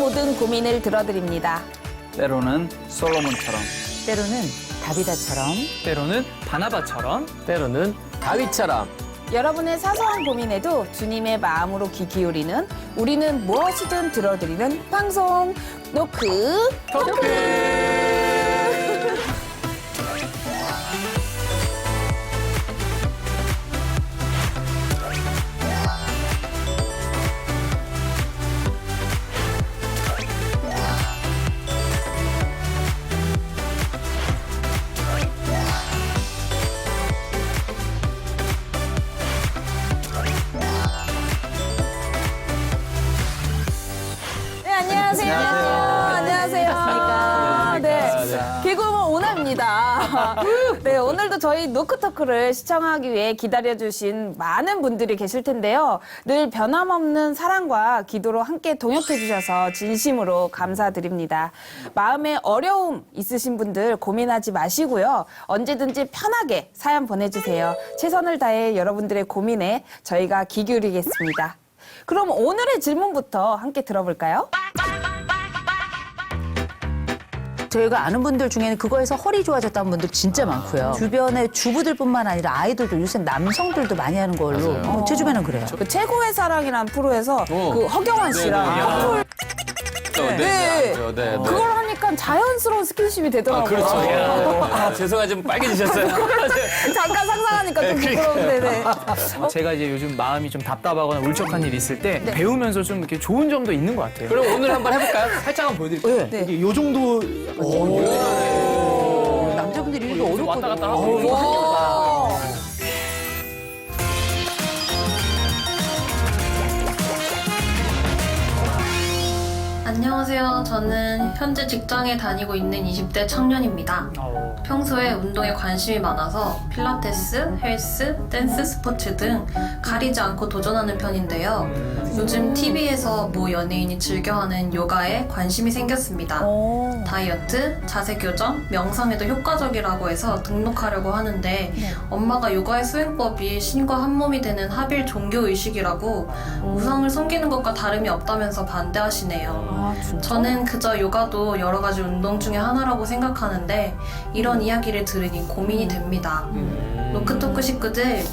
모든 고민을 들어드립니다. 때로는 솔로몬처럼, 때로는 다비다처럼, 때로는 바나바처럼, 때로는 다윗처럼. 여러분의 사소한 고민에도 주님의 마음으로 귀 기울이는 우리는 무엇이든 들어드리는 방송 노크 토크. 네, 안녕하세요. 안녕하세요. 네. 개그우먼 오나입니다. 네, 오늘도 저희 노크토크를 시청하기 위해 기다려주신 많은 분들이 계실 텐데요. 늘 변함없는 사랑과 기도로 함께 동역해주셔서 진심으로 감사드립니다. 마음에 어려움 있으신 분들 고민하지 마시고요. 언제든지 편하게 사연 보내주세요. 최선을 다해 여러분들의 고민에 저희가 귀 기울이겠습니다. 그럼 오늘의 질문부터 함께 들어볼까요? 저희가 아는 분들 중에는 그거에서 허리 좋아졌다는 분들 진짜 많고요. 주변에 주부들뿐만 아니라 아이들도 요새 남성들도 많이 하는 걸로 제 주변은 그래요. 그 최고의 사랑이라는 프로에서 그 허경환 씨랑 네. 그걸 하니까 자연스러운 스킨십이 되더라고요. 그렇죠. 죄송하지만 빨개지셨어요. 잠깐 상상하니까 좀 부끄러운데. 네. 제가 이제 요즘 마음이 좀 답답하거나 울적한 일이 있을 때 배우면서 좀 이렇게 좋은 점도 있는 것 같아요. 그럼 오늘 한번 해볼까요? 살짝 한번 보여드릴게요. 네. 요 정도 남자분들이 이렇게 어렵거든요. 왔다 갔다 하고. 와. 안녕하세요. 저는 현재 직장에 다니고 있는 20대 청년입니다. 평소에 운동에 관심이 많아서 필라테스, 헬스, 댄스, 스포츠 등 가리지 않고 도전하는 편인데요. 요즘 TV에서 모 연예인이 즐겨하는 요가에 관심이 생겼습니다. 다이어트, 자세 교정, 명상에도 효과적이라고 해서 등록하려고 하는데 엄마가 요가의 수행법이 신과 한 몸이 되는 합일 종교 의식이라고 우상을 섬기는 것과 다름이 없다면서 반대하시네요. 저는 그저 요가도 여러 가지 운동 중에 하나라고 생각하는데 이런 이야기를 들으니 고민이 됩니다. 노크토크 식구들,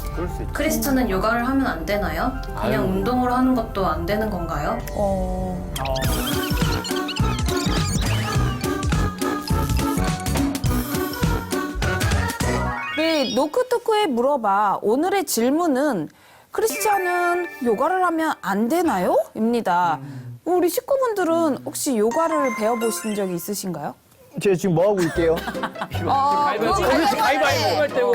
크리스천은 요가를 하면 안 되나요? 그냥 운동으로 하는 것도 안 되는 건가요? 네, 노크토크에 물어봐. 오늘의 질문은 크리스찬은 요가를 하면 안 되나요? 입니다. 우리 식구분들은 혹시 요가를 배워보신 적이 있으신가요? 제가 지금 뭐 하고 있게요?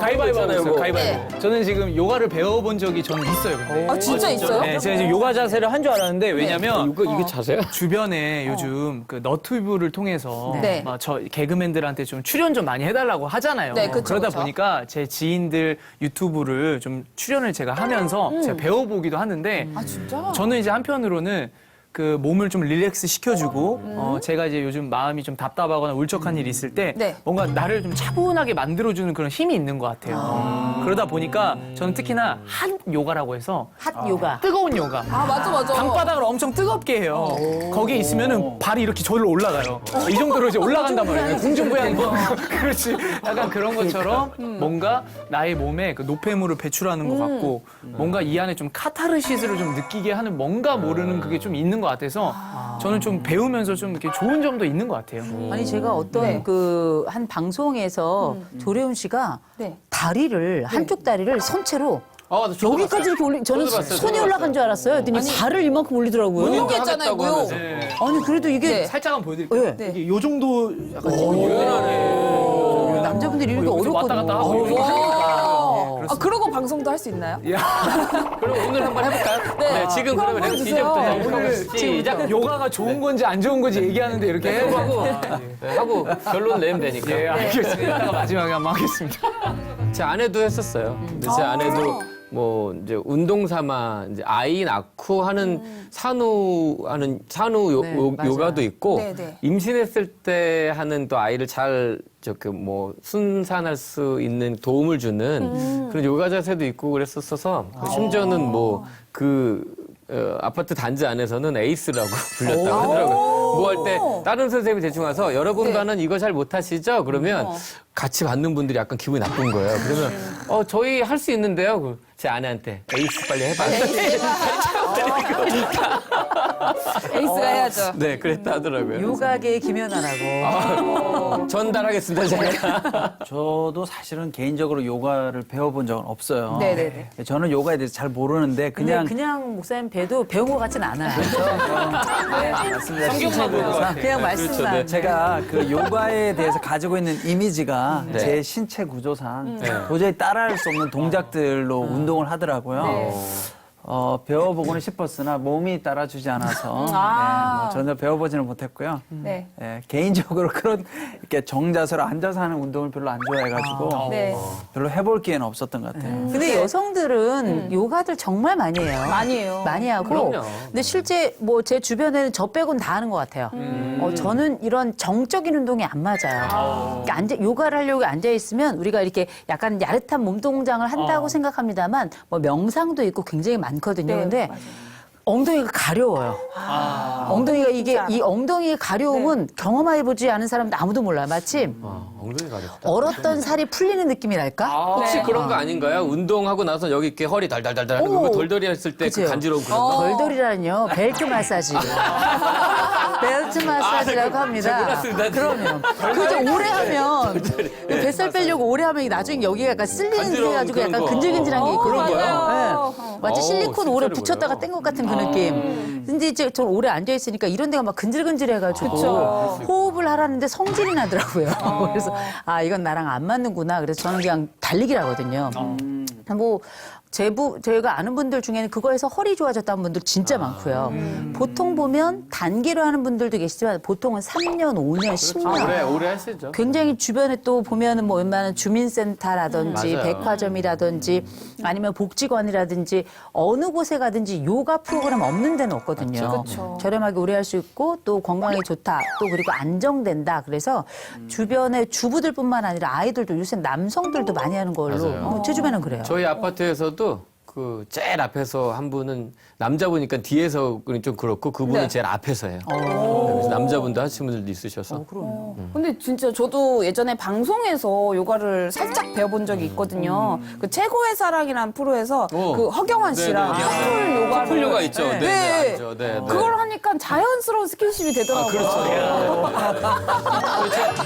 가위바위보 하나요? 이거. 가위바위보. 저는 지금 요가를 배워본 적이 저는 있어요. 근데. 아, 진짜 있어요? 네, 제가 지금 요가 자세를 한 줄 알았는데 왜냐면 이거 자세야? 주변에 요즘 그 너튜브를 통해서 네. 막 저 개그맨들한테 좀 출연 좀 많이 해달라고 하잖아요. 네, 그쵸, 그러다 그쵸. 보니까 제 지인들 유튜브를 좀 출연을 제가 하면서 제가 배워보기도 하는데 아, 진짜? 저는 이제 한편으로는 그 몸을 좀 릴렉스 시켜주고 제가 이제 요즘 마음이 좀 답답하거나 울적한 일이 있을 때 네. 뭔가 나를 좀 차분하게 만들어주는 그런 힘이 있는 것 같아요. 그러다 보니까 저는 특히나 핫 요가라고 해서 핫 요가. 뜨거운 요가. 아, 맞아. 방바닥을 엄청 뜨겁게 해요. 거기에 있으면은 발이 이렇게 저리로 올라가요. 이 정도로 이제 올라간단 말이에요. 공중부양이. 그렇지. 약간 그런 것처럼 뭔가 나의 몸에 그 노폐물을 배출하는 것 같고 뭔가 이 안에 좀 카타르시스를 좀 느끼게 하는 뭔가 모르는 그게 좀 있는 것 같아서 저는 좀 배우면서 좀 이렇게 좋은 점도 있는 것 같아요. 아니 제가 어떤 네. 그 한 방송에서 조래훈 씨가 네. 다리를 한쪽 다리를 선체로 저도 여기까지 봤어요. 이렇게 올리 저는 저도 봤어요, 손이 저도 올라간 줄 알았어요. 그랬더니 발을 이만큼 올리더라고요. 무용이 했잖아요, 하겠다고 무용. 하면서. 네. 아니 그래도 이게 네. 살짝 한번 보여드릴게요. 네. 네. 요 정도 약간 남자분들이 이렇게 여기서 왔다 어렵거든요. 갔다 하고 와. 아, 그러고 방송도 할 수 있나요? 그럼 오늘 한번 해볼까요? 네. 지금 그럼 그러면 보여주세요. 이제부터 오늘 시작. 요가가 좋은 건지 안 좋은 건지 얘기하는데 이렇게 하고 결론 내면 되니까. 예, 알겠습니다. 이따가 마지막에 한번 하겠습니다. 제 아내도 했었어요. 근데 제 아내도 뭐 이제 운동 삼아 이제 아이 낳고 하는 산후 네, 맞아요. 요가도 있고 네, 네. 임신했을 때 하는 또 아이를 잘 저그 뭐 순산할 수 있는 도움을 주는 그런 요가 자세도 있고 그랬었어서 심지어는 뭐 그 아파트 단지 안에서는 에이스라고 불렸다고 하더라고요. 뭐 할 때 다른 선생님이 대충 와서 여러분과는 이거 잘 못하시죠? 그러면 같이 받는 분들이 약간 기분이 나쁜 거예요. 그러면 저희 할 수 있는데요. 제 아내한테 에이스 빨리 해봐. 에이스가 해야죠. 네, 그랬다 하더라고요. 요가계의 김연아라고. 전달하겠습니다, 제가. 저도 사실은 개인적으로 요가를 배워본 적은 없어요. 네네네. 저는 요가에 대해서 잘 모르는데 그냥 목사님 봬도 배운 것 같진 않아요. 네, 맞습니다. 성경만 보는 것 같아요. 그냥 네, 말씀만. 그렇죠, 네. 제가 그 요가에 대해서 가지고 있는 이미지가 네. 제 신체 구조상 네. 도저히 따라할 수 없는 동작들로 운동을 하더라고요. 네. 배워보고는 싶었으나 몸이 따라주지 않아서 전혀 배워보지는 못했고요. 네. 예, 개인적으로 그런 이렇게 정자세로 앉아서 하는 운동을 별로 안 좋아해가지고 네. 별로 해볼 기회는 없었던 것 같아요. 근데 여성들은 요가들 정말 많이 해요. 많이 해요. 많이 하고. 그럼요. 근데 실제 뭐 제 주변에는 저 빼고는 다 하는 것 같아요. 저는 이런 정적인 운동이 안 맞아요. 그러니까 요가를 하려고 앉아 있으면 우리가 이렇게 약간 야릇한 몸 동작을 한다고 생각합니다만 뭐 명상도 있고 굉장히 많거든요. 네, 근데 맞아요. 엉덩이가 가려워요. 엉덩이가 이 엉덩이의 가려움은 경험해보지 않은 사람도 아무도 몰라요. 마침 엉덩이 가렵다. 얼었던 살이 풀리는 느낌이랄까? 혹시 그런 거 아닌가요? 운동하고 나서 여기 이렇게 허리 달달달달 하는 거 덜덜이 했을 때 그 그죠? 간지러운 그런 거. 덜덜이라뇨. 벨트 마사지. 벨트 마사지라고 합니다. 몰랐습니다. 그러면. 그죠? 오래 하면, 뱃살 빼려고 오래 하면 나중에 여기가 약간 쓸리는 간지러운 해가지고 그런 약간 거. 근질근질한 게 있거든요. 맞아요. 네. 마치 실리콘 오래 붙였다가 뗀 것 같은 그 느낌. 근데 이제 저 오래 앉아있으니까 이런 데가 막 근질근질해가지고 그쵸. 호흡을 하라는데 성질이 나더라고요. 그래서 이건 나랑 안 맞는구나. 그래서 저는 그냥 달리기를 하거든요. 뭐 저희가 아는 분들 중에는 그거에서 허리 좋아졌다는 분들 진짜 많고요. 보통 보면 단기로 하는 분들도 계시지만 보통은 3년, 5년, 10년. 오래 하시죠. 굉장히 주변에 또 보면은 뭐 웬만한 주민센터라든지 맞아요. 백화점이라든지 아니면 복지관이라든지 어느 곳에 가든지 요가 프로그램 없는 데는 없거든요. 그쵸. 저렴하게 오래 할 수 있고 또 건강에 좋다. 또 그리고 안정된다. 그래서 주변에 주부들뿐만 아니라 아이들도 요새 남성들도 많이 하는 걸로 맞아요. 제 주변은 그래요. 저희 아파트에서도 그 제일 앞에서 한 분은 남자분이니까 뒤에서 좀 그렇고 그분은 네. 제일 앞에서 해요. 그래서 남자분도 하시는 분들도 있으셔서. 근데 진짜 저도 예전에 방송에서 요가를 살짝 배워본 적이 있거든요. 그 최고의 사랑이라는 프로에서 그 허경환 씨랑 네, 네. 커플 요가를. 커플 요가 있죠. 네, 네, 알죠. 네, 네. 그걸 하니까 자연스러운 스킨십이 되더라고요.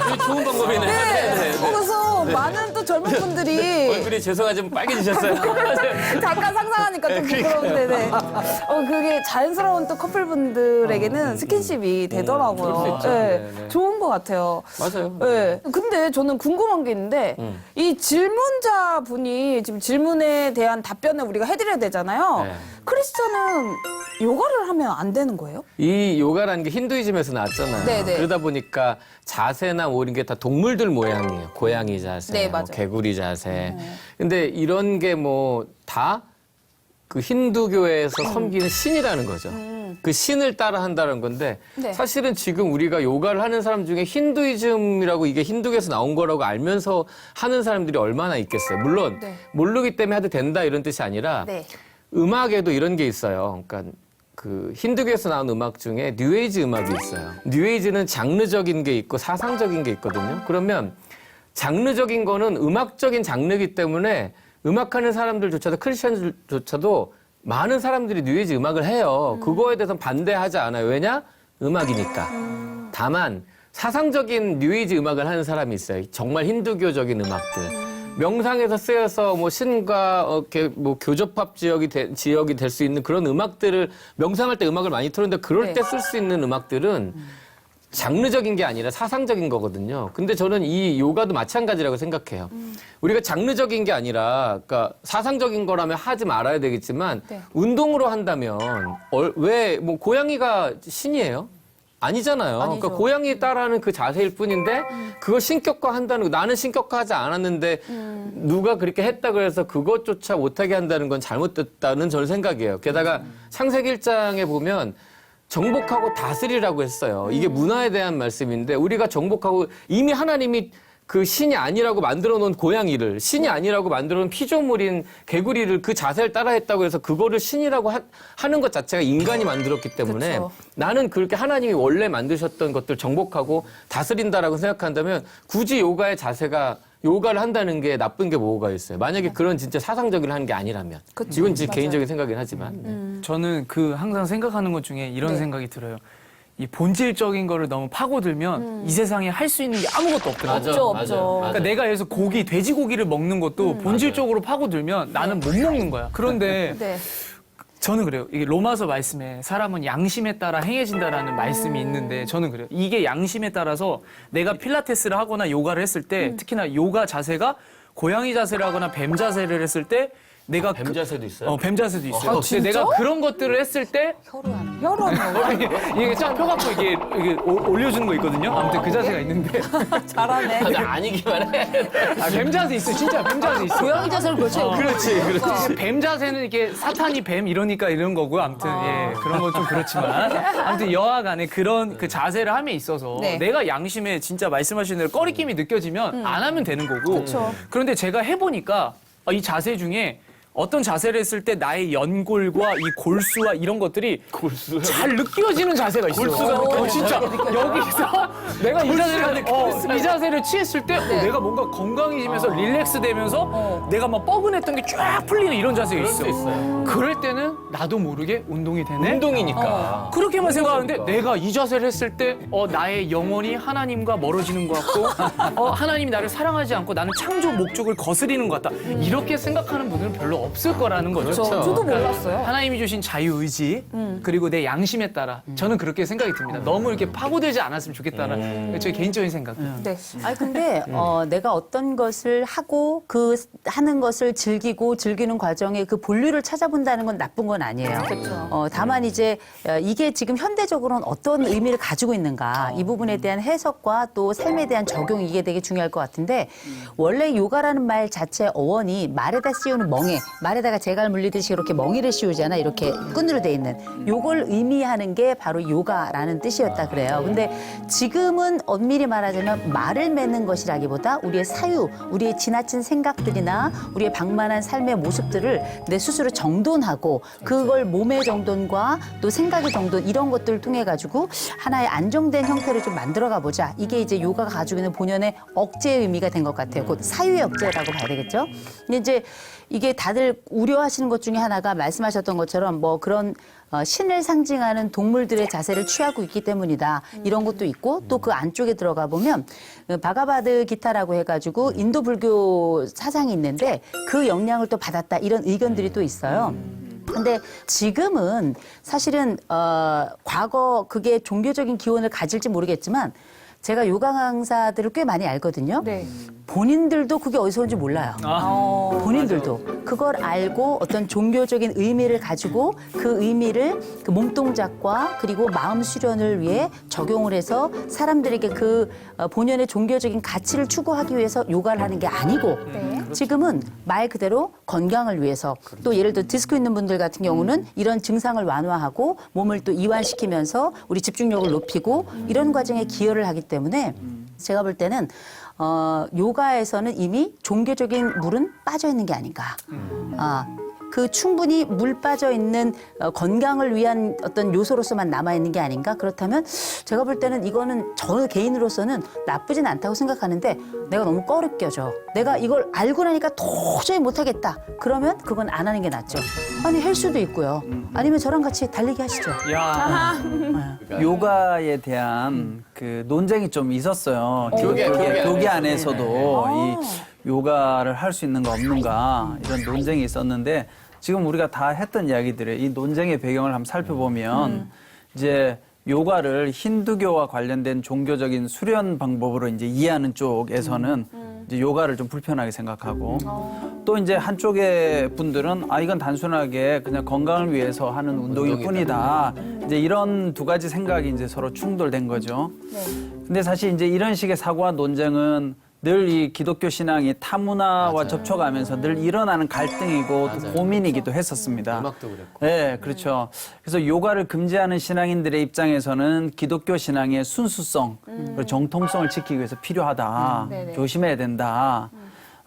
그게 좋은 방법이네. 네. 그래서 많은 또 젊은 분들이 얼굴이 죄송하지만 빨개지셨어요. 잠깐 상상하니까 좀 부끄러운데, 네. 그게 자연스러운 또 커플분들에게는 스킨십이 되더라고요. 그럴 수 있죠. 네. 네, 네. 좋은 것 같아요. 맞아요. 네. 근데 저는 궁금한 게 있는데, 이 질문자 분이 지금 질문에 대한 답변을 우리가 해드려야 되잖아요. 네. 크리스찬은 요가를 하면 안 되는 거예요? 이 요가라는 게 힌두이즘에서 나왔잖아요. 네네. 그러다 보니까 자세나 뭐 이런 게 다 동물들 모양이에요. 고양이 자세, 네, 뭐 맞아요. 개구리 자세. 근데 이런 게 뭐 다 그 힌두교에서 섬기는 신이라는 거죠. 그 신을 따라 한다는 건데 네. 사실은 지금 우리가 요가를 하는 사람 중에 힌두이즘이라고 이게 힌두교에서 나온 거라고 알면서 하는 사람들이 얼마나 있겠어요. 물론 네. 모르기 때문에 해도 된다 이런 뜻이 아니라 네. 음악에도 이런 게 있어요. 그러니까 그 힌두교에서 나온 음악 중에 뉴에이지 음악이 있어요. 뉴에이지는 장르적인 게 있고 사상적인 게 있거든요. 그러면 장르적인 거는 음악적인 장르이기 때문에 음악하는 사람들조차도 크리스천들조차도 많은 사람들이 뉴에이지 음악을 해요. 그거에 대해서는 반대하지 않아요. 왜냐? 음악이니까. 다만 사상적인 뉴에이지 음악을 하는 사람이 있어요. 정말 힌두교적인 음악들. 명상에서 쓰여서 뭐 신과 이렇게 뭐 교접합 지역이 될 수 있는 그런 음악들을 명상할 때 음악을 많이 틀었는데 그럴 네. 때 쓸 수 있는 음악들은 장르적인 게 아니라 사상적인 거거든요. 근데 저는 이 요가도 마찬가지라고 생각해요. 우리가 장르적인 게 아니라 그러니까 사상적인 거라면 하지 말아야 되겠지만 네. 운동으로 한다면 왜 뭐 고양이가 신이에요? 아니잖아요. 아니죠. 그러니까 고양이 따라하는 그 자세일 뿐인데 그걸 신격화 한다는 거 나는 신격화하지 않았는데 누가 그렇게 했다 그래서 그것조차 못하게 한다는 건 잘못됐다는 저는 생각이에요. 게다가 창세기 1장에 보면 정복하고 다스리라고 했어요. 이게 문화에 대한 말씀인데 우리가 정복하고 이미 하나님이 그 신이 아니라고 만들어 놓은 고양이를, 신이 아니라고 만들어 놓은 피조물인 개구리를 그 자세를 따라 했다고 해서 그거를 신이라고 하는 것 자체가 인간이 만들었기 때문에 그쵸. 나는 그렇게 하나님이 원래 만드셨던 것들 정복하고 다스린다라고 생각한다면 굳이 요가의 자세가 요가를 한다는 게 나쁜 게 뭐가 있어요? 만약에 그런 진짜 사상적인 하는 게 아니라면. 이건 제 개인적인 생각이긴 하지만. 저는 그 항상 생각하는 것 중에 이런 생각이 들어요. 이 본질적인 거를 너무 파고들면 이 세상에 할 수 있는 게 아무것도 없더라고요. 없죠. 그러니까 내가 예를 들어서 고기, 돼지고기를 먹는 것도 본질적으로 파고들면 나는 못 먹는 거야. 그런데 네. 저는 그래요. 이게 로마서 말씀에 사람은 양심에 따라 행해진다라는 말씀이 있는데 저는 그래요. 이게 양심에 따라서 내가 필라테스를 하거나 요가를 했을 때 특히나 요가 자세가 고양이 자세를 하거나 뱀 자세를 했을 때 내가 뱀 자세도 있어요? 뱀 자세도 있어요. 아, 근데 진짜? 내가 그런 것들을 했을 때 혀로하는 혈압 이게 쫙 펴갖고 이게 올려주는 거 있거든요. 아무튼 그 자세가 있는데 잘하네. 아니기만 해. 뱀 자세 있어요. 진짜 뱀 자세 있어요. 고양이 자세를 그렇죠. 그렇지. 뱀 자세는 이게 사탄이 뱀 이러니까 이런 거고요. 아무튼 예, 그런 건 좀 그렇지만 아무튼 여하간에 그런 그 자세를 함에 있어서 네. 내가 양심에 진짜 말씀하신 대로 꺼리낌이 느껴지면 안 하면 되는 거고. 그런데 제가 해보니까 이 자세 중에 어떤 자세를 했을 때 나의 연골과 이 골수와 이런 것들이 잘 느껴지는 자세가 있어요. 골수가 진짜 여기서 내가 이 자세를 취했을 때 내가 뭔가 건강해지면서 릴렉스 되면서 내가 막 뻐근했던 게 쫙 풀리는 이런 자세가 그럴 수 있어요. 그럴 때는 나도 모르게 운동이 되네. 운동이니까. 그렇게만 생각하는데 내가 이 자세를 했을 때 나의 영혼이 하나님과 멀어지는 것 같고 하나님이 나를 사랑하지 않고 나는 창조 목적을 거스리는 것 같다. 이렇게 생각하는 분들은 별로 없을 거라는 거죠. 그렇죠. 저도 몰랐어요. 하나님이 주신 자유의지 그리고 내 양심에 따라 저는 그렇게 생각이 듭니다. 너무 이렇게 파고들지 않았으면 좋겠다는 제 개인적인 생각. 네. 아니 근데 내가 어떤 것을 하고 그 하는 것을 즐기는 과정에 그 본류를 찾아본다는 건 나쁜 건 아니에요. 다만 이제 이게 지금 현대적으로는 어떤 의미를 가지고 있는가 이 부분에 대한 해석과 또 삶에 대한 적용 이게 되게 중요할 것 같은데 원래 요가라는 말 자체 어원이 말에다 씌우는 멍에 말에다가 재갈 물리듯이 이렇게 멍이를 씌우잖아 이렇게 끈으로 돼 있는 요걸 의미하는 게 바로 요가라는 뜻이었다 그래요. 근데 지금은 엄밀히 말하자면 말을 맺는 것이라기보다 우리의 사유, 우리의 지나친 생각들이나 우리의 방만한 삶의 모습들을 내 스스로 정돈하고 그걸 몸의 정돈과 또 생각의 정돈 이런 것들을 통해 가지고 하나의 안정된 형태를 좀 만들어가 보자. 이게 이제 요가가 가지고 있는 본연의 억제의 의미가 된 것 같아요. 곧 사유의 억제라고 봐야 되겠죠. 근데 이제 이게 다들 우려하시는 것 중에 하나가 말씀하셨던 것처럼 뭐 그런 신을 상징하는 동물들의 자세를 취하고 있기 때문이다. 이런 것도 있고 또 그 안쪽에 들어가 보면 바가바드 기타라고 해가지고 인도 불교 사상이 있는데 그 영향을 또 받았다. 이런 의견들이 또 있어요. 근데 지금은 사실은 과거 그게 종교적인 기원을 가질지 모르겠지만 제가 요가 강사들을 꽤 많이 알거든요. 네. 본인들도 그게 어디서 온지 몰라요. 본인들도. 그걸 알고 어떤 종교적인 의미를 가지고 그 의미를 그 몸동작과 그리고 마음 수련을 위해 적용을 해서 사람들에게 그 본연의 종교적인 가치를 추구하기 위해서 요가를 하는 게 아니고 지금은 말 그대로 건강을 위해서 또 예를 들어 디스크 있는 분들 같은 경우는 이런 증상을 완화하고 몸을 또 이완시키면서 우리 집중력을 높이고 이런 과정에 기여를 하기 때문에 제가 볼 때는 요가에서는 이미 종교적인 물은 빠져 있는 게 아닌가. 그 충분히 물 빠져 있는 건강을 위한 어떤 요소로서만 남아 있는 게 아닌가. 그렇다면 제가 볼 때는 이거는 저 개인으로서는 나쁘진 않다고 생각하는데 내가 너무 꺼리껴져. 내가 이걸 알고 나니까 도저히 못하겠다. 그러면 그건 안 하는 게 낫죠. 아니 헬스도 있고요. 아니면 저랑 같이 달리기 하시죠. 야, 요가에 대한 그 논쟁이 좀 있었어요. 교계 안에서도 이 요가를 할 수 있는 거 없는가 이런 논쟁이 있었는데 지금 우리가 다 했던 이야기들의 이 논쟁의 배경을 한번 살펴보면 이제 요가를 힌두교와 관련된 종교적인 수련 방법으로 이제 이해하는 쪽에서는 이제 요가를 좀 불편하게 생각하고 또 이제 한쪽의 분들은 이건 단순하게 그냥 건강을 위해서 하는 운동일 뿐이다. 이제 이런 두 가지 생각이 이제 서로 충돌된 거죠. 근데 사실 이제 이런 식의 사고와 논쟁은 늘 이 기독교 신앙이 타문화와 맞아요. 접촉하면서 늘 일어나는 갈등이고 또 맞아요. 고민이기도 했었습니다. 음악도 그랬고. 네, 그렇죠. 그래서 요가를 금지하는 신앙인들의 입장에서는 기독교 신앙의 순수성, 그리고 정통성을 지키기 위해서 필요하다. 네네. 조심해야 된다.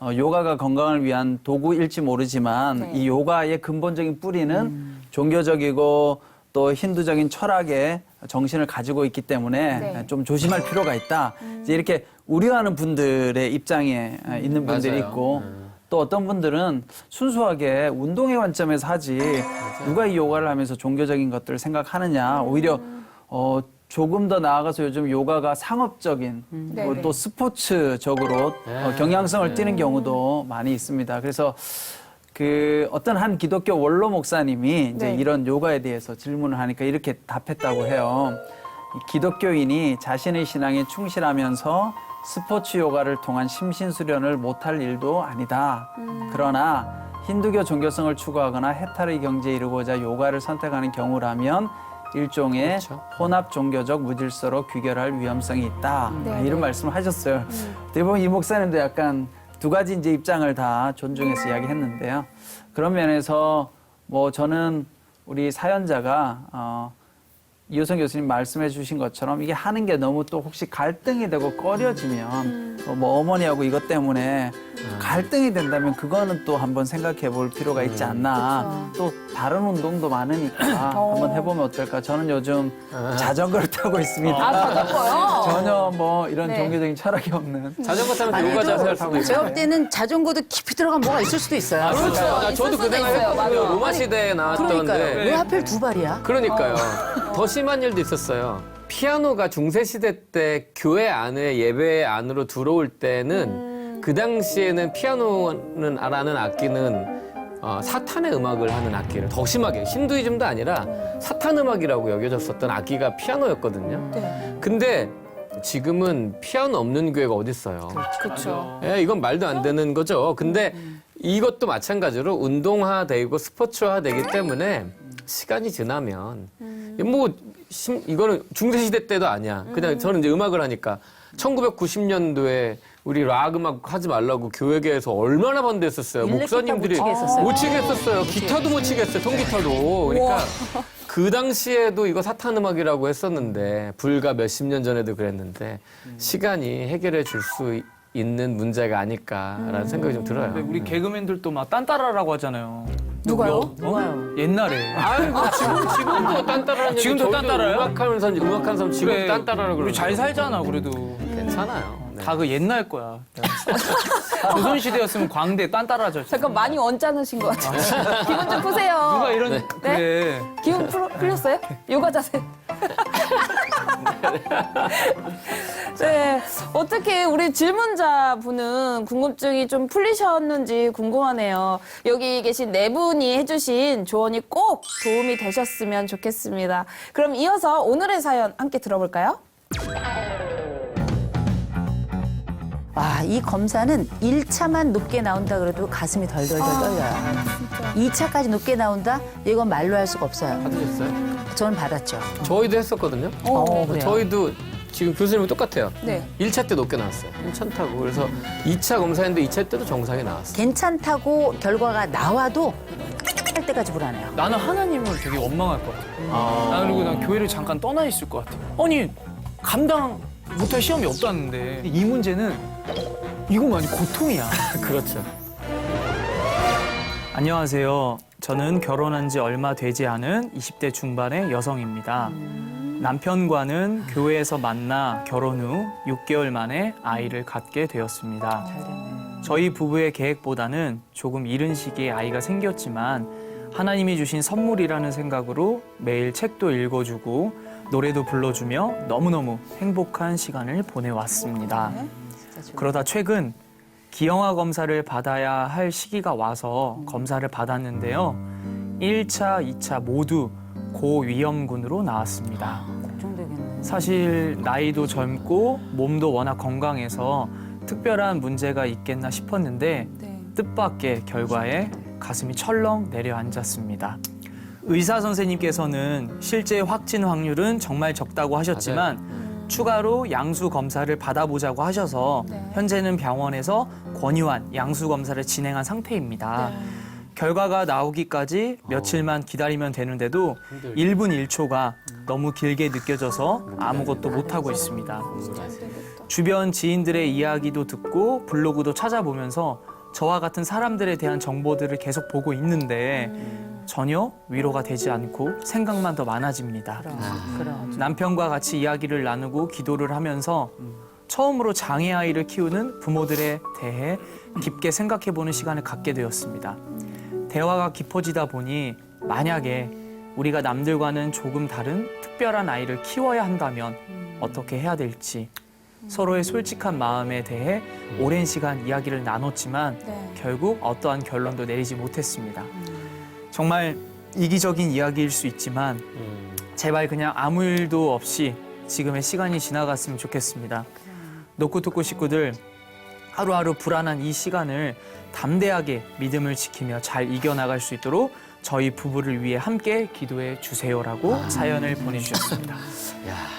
요가가 건강을 위한 도구일지 모르지만 네. 이 요가의 근본적인 뿌리는 종교적이고 또 힌두적인 철학의 정신을 가지고 있기 때문에 네. 좀 조심할 필요가 있다. 이제 이렇게 우려하는 분들의 입장에 있는 분들이 맞아요. 있고 또 어떤 분들은 순수하게 운동의 관점에서 하지 누가 이 요가를 하면서 종교적인 것들을 생각하느냐. 오히려 조금 더 나아가서 요즘 요가가 상업적인 네네. 또 스포츠적으로 경향성을 띠는 경우도 많이 있습니다. 그래서 그 어떤 한 기독교 원로 목사님이 이제 네. 이런 요가에 대해서 질문을 하니까 이렇게 답했다고 해요. 이 기독교인이 자신의 신앙에 충실하면서 스포츠 요가를 통한 심신수련을 못할 일도 아니다. 그러나 힌두교 종교성을 추구하거나 해탈의 경지에 이르고자 요가를 선택하는 경우라면 일종의 그렇죠. 혼합 종교적 무질서로 귀결할 위험성이 있다. 네, 이런 네. 말씀을 하셨어요. 어떻게 보면 이 목사님도 약간 두 가지 이제 입장을 다 존중해서 이야기했는데요. 그런 면에서 뭐 저는 우리 사연자가 이효성 교수님 말씀해 주신 것처럼 이게 하는 게 너무 또 혹시 갈등이 되고 꺼려지면 뭐 어머니하고 이것 때문에 갈등이 된다면 그거는 또 한번 생각해 볼 필요가 있지 않나. 또 다른 운동도 많으니까 한번 해보면 어떨까. 저는 요즘 자전거를 타고 있습니다. 자전거요? 전혀 뭐 이런 네. 종교적인 철학이 없는. 자전거 타면서 요가 자세를 타고 있어요. 제가 볼 때는 자전거도 깊이 들어가면 뭐가 있을 수도 있어요. 그렇죠. 있을 저도 그 수도 생각 있어요. 했거든요. 맞아. 로마 시대에 그러니까요. 나왔던데. 왜 하필 두 발이야? 그러니까요. 더 심한 일도 있었어요. 피아노가 중세시대 때 교회 안에 예배 안으로 들어올 때는 그 당시에는 피아노는 라는 악기는 사탄의 음악을 하는 악기를 더 심하게 힌두이즘도 아니라 사탄 음악이라고 여겨졌었던 악기가 피아노였거든요. 네. 근데 지금은 피아노 없는 교회가 어디 있어요? 그렇죠. 예, 이건 말도 안 되는 거죠. 근데 이것도 마찬가지로 운동화되고 스포츠화되기 때문에 시간이 지나면 뭐 이거는 중세시대 때도 아니야. 그냥 저는 이제 음악을 하니까 1990년도에 우리 락 음악 하지 말라고 교회계에서 얼마나 반대했었어요. 일렉 기타 목사님들이 못 치게 했었어요. 못 치게 했었어요. 기타도 못 치게 했어요. 통기타도. 그러니까 그 당시에도 이거 사탄 음악이라고 했었는데 불과 몇십 년 전에도 그랬는데 시간이 해결해 줄 수 있는 문제가 아닐까라는 생각이 좀 들어요. 근데 우리 개그맨들도 막 딴따라라고 하잖아요. 누가요? 누가요? 옛날에. 아이고 지금도 딴따라는 얘기. 지금도 저희도 딴따라요? 음악하면서 음악하는 사람 지금 그래, 딴따라라고 우리 그러는데. 잘 살잖아 그래도. 괜찮아요. 네. 다 그 옛날 거야. 조선시대였으면 광대 딴따라죠. 잠깐 많이 언짢으신 것 같아요. 기분 좀 푸세요. 누가 이런 네? 그래. 기분 풀렸어요? 요가 자세. 네. 어떻게 우리 질문자 분은 궁금증이 좀 풀리셨는지 궁금하네요. 여기 계신 네 분이 해주신 조언이 꼭 도움이 되셨으면 좋겠습니다. 그럼 이어서 오늘의 사연 함께 들어볼까요? 와, 이 검사는 1차만 높게 나온다 그래도 가슴이 덜덜덜 떨려요. 2차까지 높게 나온다? 이건 말로 할 수가 없어요. 받으셨어요? 저는 받았죠. 저희도 했었거든요. 그래요? 저희도 지금 교수님은 똑같아요. 네. 1차 때 높게 나왔어요. 괜찮다고. 그래서 2차 검사했는데 2차 때도 정상이 나왔어요. 괜찮다고 결과가 나와도 할 때까지 불안해요. 나는 하나님을 되게 원망할 것 같아. 나는 그리고 난 교회를 잠깐 떠나 있을 것 같아. 아니 감당 못할 시험이 없다는데 이 문제는 이거만이 고통이야. 그렇죠. 안녕하세요. 저는 결혼한 지 얼마 되지 않은 20대 중반의 여성입니다. 남편과는 교회에서 만나 결혼 후 6개월 만에 아이를 갖게 되었습니다. 저희 부부의 계획보다는 조금 이른 시기에 아이가 생겼지만 하나님이 주신 선물이라는 생각으로 매일 책도 읽어주고 노래도 불러주며 너무너무 행복한 시간을 보내왔습니다. 그러다 최근 기형아 검사를 받아야 할 시기가 와서 검사를 받았는데요. 1차, 2차 모두 고위험군으로 나왔습니다. 걱정되겠네. 사실 나이도 젊고 몸도 워낙 건강해서 특별한 문제가 있겠나 싶었는데 뜻밖의 결과에 가슴이 철렁 내려앉았습니다. 의사 선생님께서는 실제 확진 확률은 정말 적다고 하셨지만 추가로 양수 검사를 받아보자고 하셔서 현재는 병원에서 권유한 양수 검사를 진행한 상태입니다. 결과가 나오기까지 며칠만 기다리면 되는데도 1분 1초가 너무 길게 느껴져서 아무것도 못하고 있습니다. 주변 지인들의 이야기도 듣고 블로그도 찾아보면서 저와 같은 사람들에 대한 정보들을 계속 보고 있는데 전혀 위로가 되지 않고 생각만 더 많아집니다. 그럼. 남편과 같이 이야기를 나누고 기도를 하면서 처음으로 장애 아이를 키우는 부모들에 대해 깊게 생각해보는 시간을 갖게 되었습니다. 대화가 깊어지다 보니 만약에 우리가 남들과는 조금 다른 특별한 아이를 키워야 한다면 어떻게 해야 될지 서로의 솔직한 마음에 대해 오랜 시간 이야기를 나눴지만 결국 어떠한 결론도 내리지 못했습니다. 정말 이기적인 이야기일 수 있지만 제발 그냥 아무 일도 없이 지금의 시간이 지나갔으면 좋겠습니다. 노쿠토쿠 식구들 하루하루 불안한 이 시간을 담대하게 믿음을 지키며 잘 이겨나갈 수 있도록 저희 부부를 위해 함께 기도해 주세요라고 사연을 보내주셨습니다.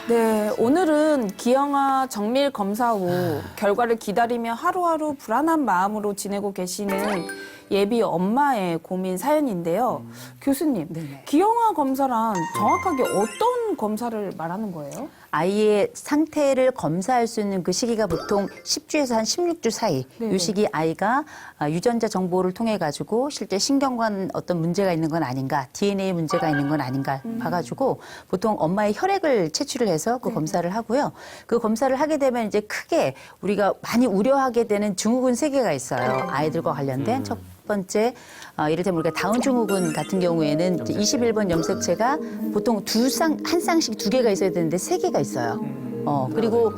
네, 오늘은 기형아 정밀 검사 후 결과를 기다리며 하루하루 불안한 마음으로 지내고 계시는 예비 엄마의 고민 사연인데요. 교수님, 기형아 검사란 정확하게 어떤 검사를 말하는 거예요? 아이의 상태를 검사할 수 있는 그 시기가 보통 10주에서 한 16주 사이. 이 시기 아이가 유전자 정보를 통해 가지고 실제 신경관 어떤 문제가 있는 건 아닌가, DNA 문제가 있는 건 아닌가 봐가지고 보통 엄마의 혈액을 채취를 해서 그 검사를 하고요. 그 검사를 하게 되면 이제 크게 우리가 많이 우려하게 되는 증후군 3개가 있어요. 아이들과 관련된 첫 번째, 이를테면 우리가 다운 증후군 같은 경우에는 이제 21번 염색체가 보통 한 쌍씩 2개가 있어야 되는데 3개가 있어요. 그리고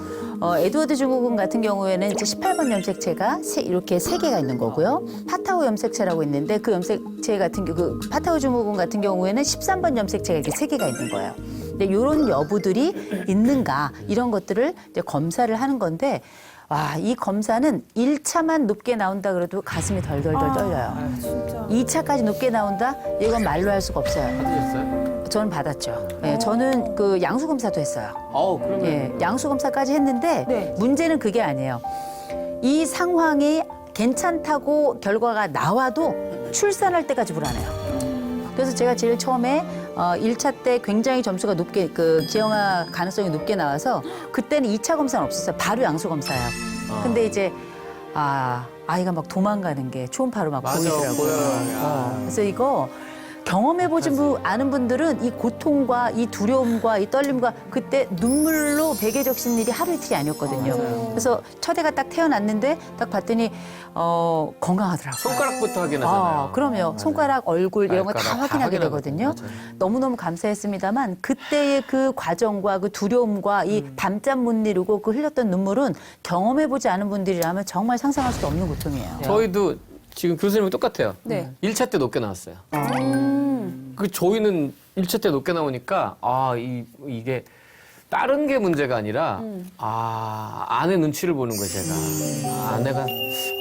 에드워드 증후군 같은 경우에는 이제 18번 염색체가 이렇게 3개가 있는 거고요. 파타우 염색체라고 있는데 그 염색체 같은 그 파타우 증후군 같은 경우에는 13번 염색체가 이렇게 3개가 있는 거예요. 근데 이런 여부들이 있는가 이런 것들을 이제 검사를 하는 건데 와, 이 검사는 1차만 높게 나온다 그래도 가슴이 덜덜덜 떨려요. 진짜. 2차까지 높게 나온다? 이건 말로 할 수가 없어요. 받으셨어요? 저는 받았죠. 예, 저는 그 양수 검사도 했어요. 그러면 예, 양수 검사까지 했는데 네. 문제는 그게 아니에요. 이 상황이 괜찮다고 결과가 나와도 출산할 때까지 불안해요. 그래서 제가 제일 처음에 1차 때 굉장히 점수가 높게 기형아 가능성이 높게 나와서 그때는 2차 검사는 없었어요. 바로 양수 검사예요. 근데 이제 아이가 막 도망가는 게 초음파로 막 보이더라고요. 보여요. 그래서 이거 경험해보지 않은 분들은 이 고통과 이 두려움과 이 떨림과 그때 눈물로 베개 적신 일이 하루 이틀이 아니었거든요. 그래서 첫 애가 딱 태어났는데 딱 봤더니 건강하더라고요. 손가락부터 확인하잖아요. 그럼요. 손가락, 얼굴 이런 거 다 발가락 다 확인하게 확인하거든요. 되거든요. 너무너무 감사했습니다만 그때의 그 과정과 그 두려움과 이 밤잠 못 이루고 그 흘렸던 눈물은 경험해보지 않은 분들이라면 정말 상상할 수 없는 고통이에요. 저희도 지금 교수님은 똑같아요. 네. 1차 때 높게 나왔어요. 저희는 1차 때 높게 나오니까 이게 다른 게 문제가 아니라 아내 눈치를 보는 거예요, 제가. 아내가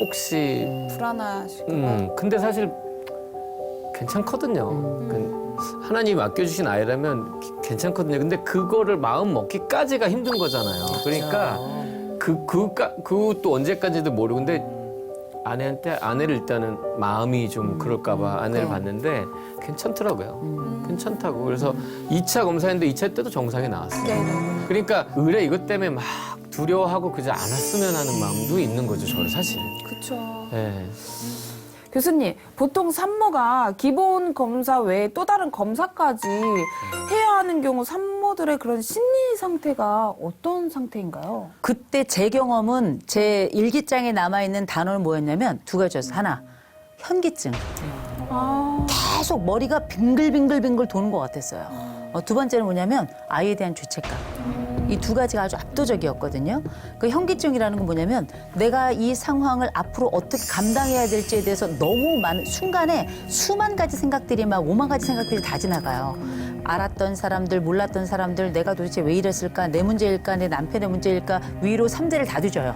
혹시 불안하시고. 근데 사실 괜찮거든요. 하나님이 맡겨주신 아이라면 괜찮거든요. 근데 그거를 마음 먹기까지가 힘든 거잖아요. 그러니까 그것도 언제까지도 모르고 근데 아내를 일단은 마음이 좀 그럴까봐 아내를 봤는데 괜찮더라고요. 괜찮다고. 그래서 2차 검사했는데 2차 때도 정상이 나왔어요. 그러니까 의뢰 이것 때문에 막 두려워하고 그저 안 왔으면 하는 마음도 있는 거죠, 저는 사실. 그렇죠. 네. 교수님, 보통 산모가 기본 검사 외에 또 다른 검사까지 해야 하는 경우 산모들의 그런 심리 상태가 어떤 상태인가요? 그때 제 경험은 제 일기장에 남아있는 단어는 뭐였냐면 2가지였어요. 하나, 현기증. 계속 머리가 빙글빙글 도는 것 같았어요. 2번째는 뭐냐면 아이에 대한 죄책감. 이 2가지가 아주 압도적이었거든요. 그 현기증이라는 건 뭐냐면 내가 이 상황을 앞으로 어떻게 감당해야 될지에 대해서 너무 많은 순간에 수만 가지 생각들이 막 5만 가지 생각들이 다 지나가요. 알았던 사람들, 몰랐던 사람들, 내가 도대체 왜 이랬을까? 내 문제일까? 내 남편의 문제일까? 위로 3대를 다 뒤져요.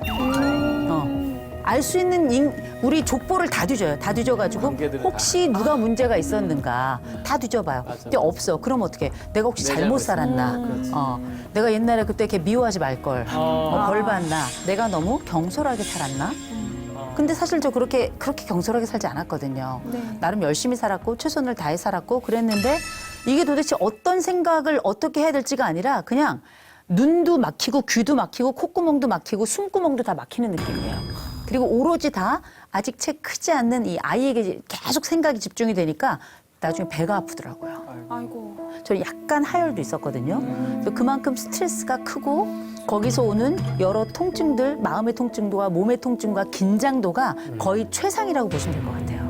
알 수 있는 우리 족보를 다 뒤져요. 다 뒤져가지고 혹시 누가 문제가 있었는가 다 뒤져봐요. 근데 없어. 그럼 어떻게? 내가 혹시 잘못 살았나? 내가 옛날에 그때 걔 미워하지 말걸. 벌 받나? 내가 너무 경솔하게 살았나? 근데 사실 저 그렇게 경솔하게 살지 않았거든요. 나름 열심히 살았고 최선을 다해 살았고 그랬는데 이게 도대체 어떤 생각을 어떻게 해야 될지가 아니라 그냥 눈도 막히고 귀도 막히고 콧구멍도 막히고 숨구멍도 다 막히는 느낌이에요. 그리고 오로지 다 아직 채 크지 않는 이 아이에게 계속 생각이 집중이 되니까 나중에 배가 아프더라고요. 아이고. 저는 약간 하혈도 있었거든요. 그래서 그만큼 스트레스가 크고 거기서 오는 여러 통증들, 마음의 통증도와 몸의 통증과 긴장도가 거의 최상이라고 보시면 될 것 같아요.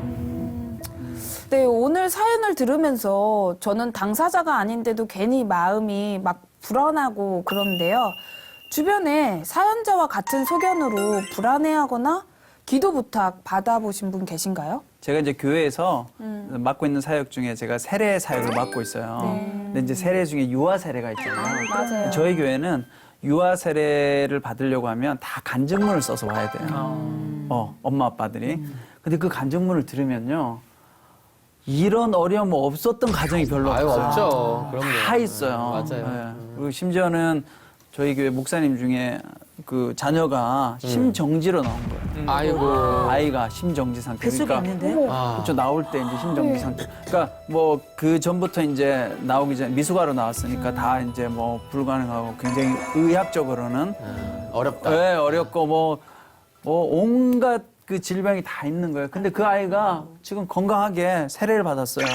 네, 오늘 사연을 들으면서 저는 당사자가 아닌데도 괜히 마음이 막 불안하고 그런데요. 주변에 사연자와 같은 소견으로 불안해하거나 기도 부탁 받아보신 분 계신가요? 제가 이제 교회에서 맡고 있는 사역 중에 제가 세례 사역을 맡고 있어요. 근데 이제 세례 중에 유아 세례가 있잖아요. 맞아요. 저희 교회는 유아 세례를 받으려고 하면 다 간증문을 써서 와야 돼요. 엄마 아빠들이. 근데 그 간증문을 들으면요. 이런 어려움 없었던 가정이 별로 아유, 없어요. 없죠. 그럼요. 다 있어요. 맞아요. 네. 그리고 심지어는 저희 교회 목사님 중에 그 자녀가 심정지로 나온 거예요. 아이고. 아이가 심정지 상태. 뱃속에 있는데? 그렇죠. 나올 때 이제 심정지 상태. 그러니까 뭐 그 전부터 이제 나오기 전에 미숙아로 나왔으니까 다 이제 뭐 불가능하고 굉장히 의학적으로는 어렵다. 네, 어렵고 뭐 온갖 그 질병이 다 있는 거예요. 근데 그 아이가 지금 건강하게 세례를 받았어요.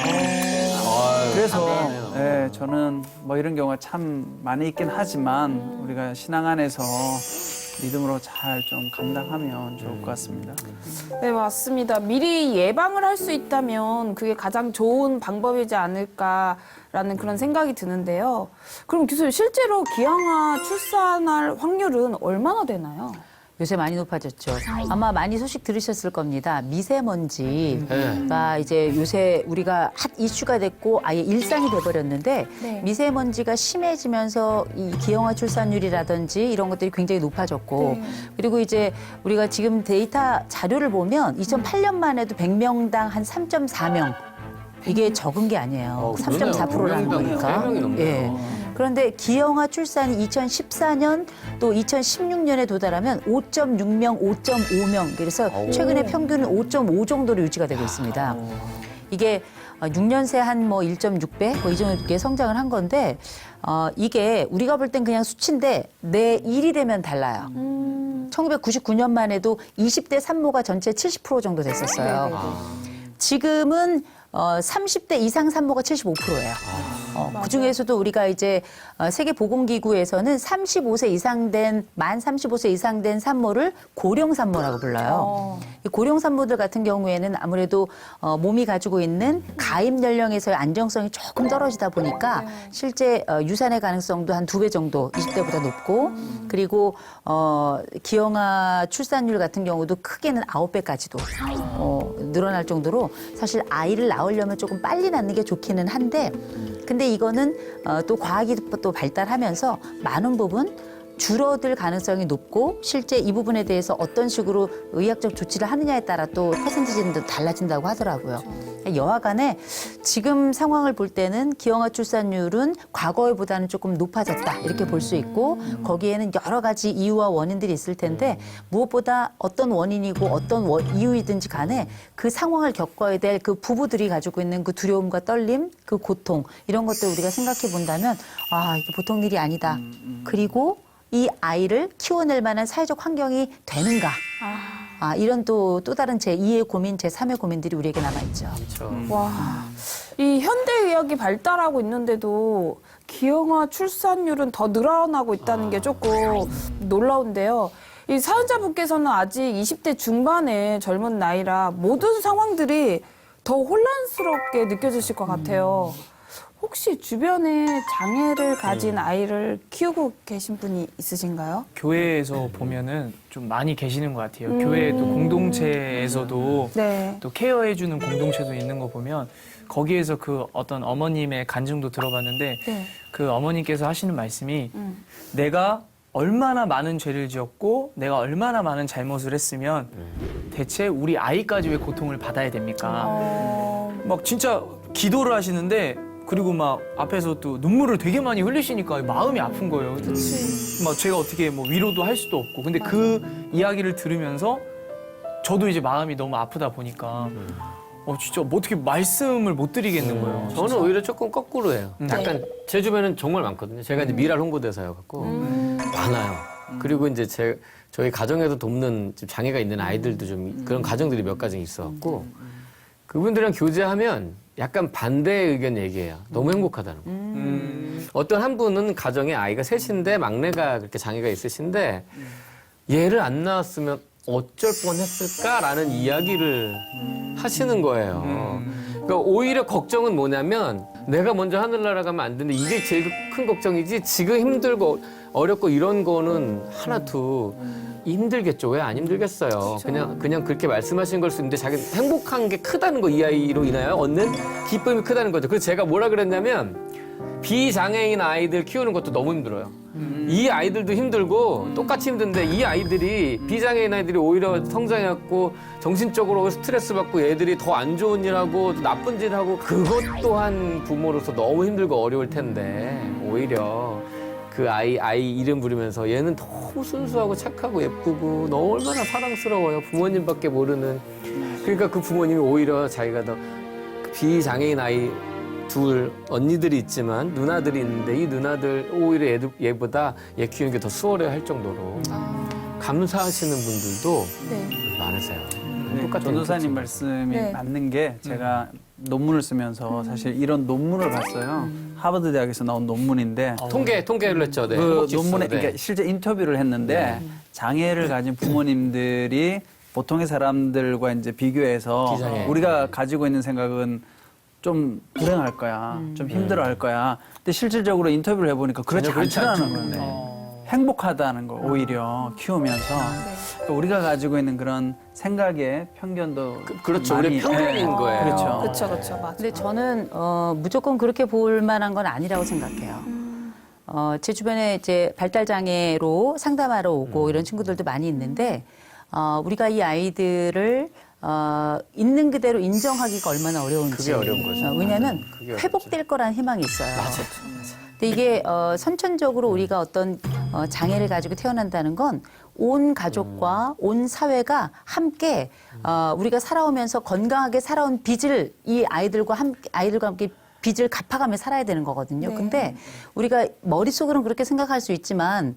그래서 예, 저는 뭐 이런 경우가 참 많이 있긴 하지만 우리가 신앙 안에서 믿음으로 잘 좀 감당하면 좋을 것 같습니다. 네, 맞습니다. 미리 예방을 할 수 있다면 그게 가장 좋은 방법이지 않을까라는 그런 생각이 드는데요. 그럼 교수님, 실제로 기형아 출산할 확률은 얼마나 되나요? 요새 많이 높아졌죠. 아마 많이 소식 들으셨을 겁니다. 미세먼지가 이제 요새 우리가 핫 이슈가 됐고 아예 일상이 돼버렸는데 네. 미세먼지가 심해지면서 이 기형아 출산율이라든지 이런 것들이 굉장히 높아졌고 그리고 이제 우리가 지금 데이터 자료를 보면 2008년만 해도 100명당 한 3.4명 이게 적은 게 아니에요. 3.4%라는 거니까. 3명이 넘네요. 예. 그런데 기형아 출산이 2014년 또 2016년에 도달하면 5.6명, 5.5명. 그래서 최근에 평균은 5.5 정도로 유지가 되고 있습니다. 이게 6년 새 한 뭐 1.6배 뭐 이 정도의 성장을 한 건데 이게 우리가 볼 땐 그냥 수치인데 내 일이 되면 달라요. 1999년만 해도 20대 산모가 전체 70% 정도 됐었어요. 지금은 30대 이상 산모가 75%예요. 그중에서도 우리가 이제 세계보건기구에서는 35세 이상 된, 만 35세 이상 된 산모를 고령 산모라고 불러요. 이 고령 산모들 같은 경우에는 아무래도 몸이 가지고 있는 가입 연령에서의 안정성이 조금 떨어지다 보니까 실제 유산의 가능성도 한 2배 정도 20대보다 높고 그리고 기형아 출산율 같은 경우도 크게는 9배까지도 늘어날 정도로 사실 아이를 낳으려면 조금 빨리 낳는 게 좋기는 한데 근데 이거는 또 과학이 또 발달하면서 많은 부분 줄어들 가능성이 높고 실제 이 부분에 대해서 어떤 식으로 의학적 조치를 하느냐에 따라 또 퍼센티지는 달라진다고 하더라고요. 여하간에 지금 상황을 볼 때는 기형아 출산율은 과거보다는 조금 높아졌다 이렇게 볼 수 있고 거기에는 여러 가지 이유와 원인들이 있을 텐데 무엇보다 어떤 원인이고 어떤 이유이든지 간에 그 상황을 겪어야 될 그 부부들이 가지고 있는 그 두려움과 떨림, 그 고통 이런 것들 우리가 생각해 본다면 아 이게 보통 일이 아니다. 그리고 이 아이를 키워낼 만한 사회적 환경이 되는가? 이런 또 다른 제2의 고민, 제3의 고민들이 우리에게 남아있죠. 와, 이 현대의학이 발달하고 있는데도 기형아 출산율은 더 늘어나고 있다는 게 조금 놀라운데요. 이 사연자분께서는 아직 20대 중반의 젊은 나이라 모든 상황들이 더 혼란스럽게 느껴지실 것 같아요. 혹시 주변에 장애를 가진 아이를 키우고 계신 분이 있으신가요? 교회에서 보면은 좀 많이 계시는 것 같아요. 교회 또 공동체에서도 네. 또 케어해주는 공동체도 있는 거 보면 거기에서 그 어떤 어머님의 간증도 들어봤는데 네. 그 어머님께서 하시는 말씀이 내가 얼마나 많은 죄를 지었고 내가 얼마나 많은 잘못을 했으면 대체 우리 아이까지 왜 고통을 받아야 됩니까? 막 진짜 기도를 하시는데 그리고 막 앞에서 또 눈물을 되게 많이 흘리시니까 마음이 아픈 거예요. 막 제가 어떻게 뭐 위로도 할 수도 없고. 근데 그 이야기를 들으면서 저도 이제 마음이 너무 아프다 보니까 진짜 뭐 어떻게 말씀을 못 드리겠는 거예요. 저는 오히려 조금 거꾸로 해요. 약간 제 주변에는 정말 많거든요. 제가 이제 미랄 홍보대사여갖고 많아요. 그리고 이제 저희 가정에서 돕는 지금 장애가 있는 아이들도 좀 그런 가정들이 몇 가정 있어갖고 그분들이랑 교제하면 약간 반대 의견 얘기해요. 너무 행복하다는 거. 어떤 한 분은 가정에 아이가 셋인데 막내가 그렇게 장애가 있으신데 얘를 안 낳았으면 어쩔 뻔했을까라는 이야기를 하시는 거예요. 그러니까 오히려 걱정은 뭐냐면 내가 먼저 하늘나라 가면 안 되는데 이게 제일 큰 걱정이지 지금 힘들고 어렵고 이런 거는 하나도 힘들겠죠. 왜 안 힘들겠어요. 그냥 그렇게 말씀하신 걸 수 있는데 자기 행복한 게 크다는 거 이 아이로 인하여 얻는 기쁨이 크다는 거죠. 그래서 제가 뭐라 그랬냐면 비장애인 아이들 키우는 것도 너무 힘들어요. 이 아이들도 힘들고 똑같이 힘든데 이 아이들이 비장애인 아이들이 오히려 성장해갖고 정신적으로 스트레스 받고 얘들이 더 안 좋은 일하고 나쁜 짓하고 그것 또한 부모로서 너무 힘들고 어려울 텐데 오히려 그 아이 이름 부르면서 얘는 너무 순수하고 착하고 예쁘고 너무 얼마나 사랑스러워요. 부모님밖에 모르는. 그러니까 그 부모님이 오히려 자기가 더 비장애인 아이 둘 언니들이 있지만 누나들이 있는데 이 누나들 오히려 얘보다 얘 키우는 게 더 수월해 할 정도로 감사하시는 분들도 많으세요. 똑같은 전도사님 말씀이 네. 맞는 게 제가 논문을 쓰면서 사실 이런 논문을 봤어요. 하버드 대학에서 나온 논문인데 통계를 했죠. 네. 그 행복지수. 논문에 네. 그러니까 실제 인터뷰를 했는데 장애를 가진 부모님들이 보통의 사람들과 이제 비교해서 비장애. 우리가 가지고 있는 생각은 좀 불행할 거야, 좀 힘들어할 거야. 근데 실질적으로 인터뷰를 해보니까 그렇지 전혀 그렇지 않다는 거예요. 행복하다는 거 오히려 키우면서 그러니까 우리가 가지고 있는 그런 생각의 편견도 그렇죠. 많이, 우리 편견인 예, 거예요. 그렇죠. 그렇죠, 맞아. 근데 저는 무조건 그렇게 볼 만한 건 아니라고 생각해요. 제 주변에 이제 발달 장애로 상담하러 오고 이런 친구들도 많이 있는데 우리가 이 아이들을 있는 그대로 인정하기가 얼마나 어려운지. 그게 어려운 거죠. 왜냐하면 그게 어렵지. 회복될 거란 희망이 있어요. 근데 이게 선천적으로 우리가 어떤 장애를 가지고 태어난다는 건 온 가족과 온 사회가 함께 우리가 살아오면서 건강하게 살아온 빚을 이 아이들과 함께 빚을 갚아가며 살아야 되는 거거든요. 네. 근데 우리가 머릿속으로는 그렇게 생각할 수 있지만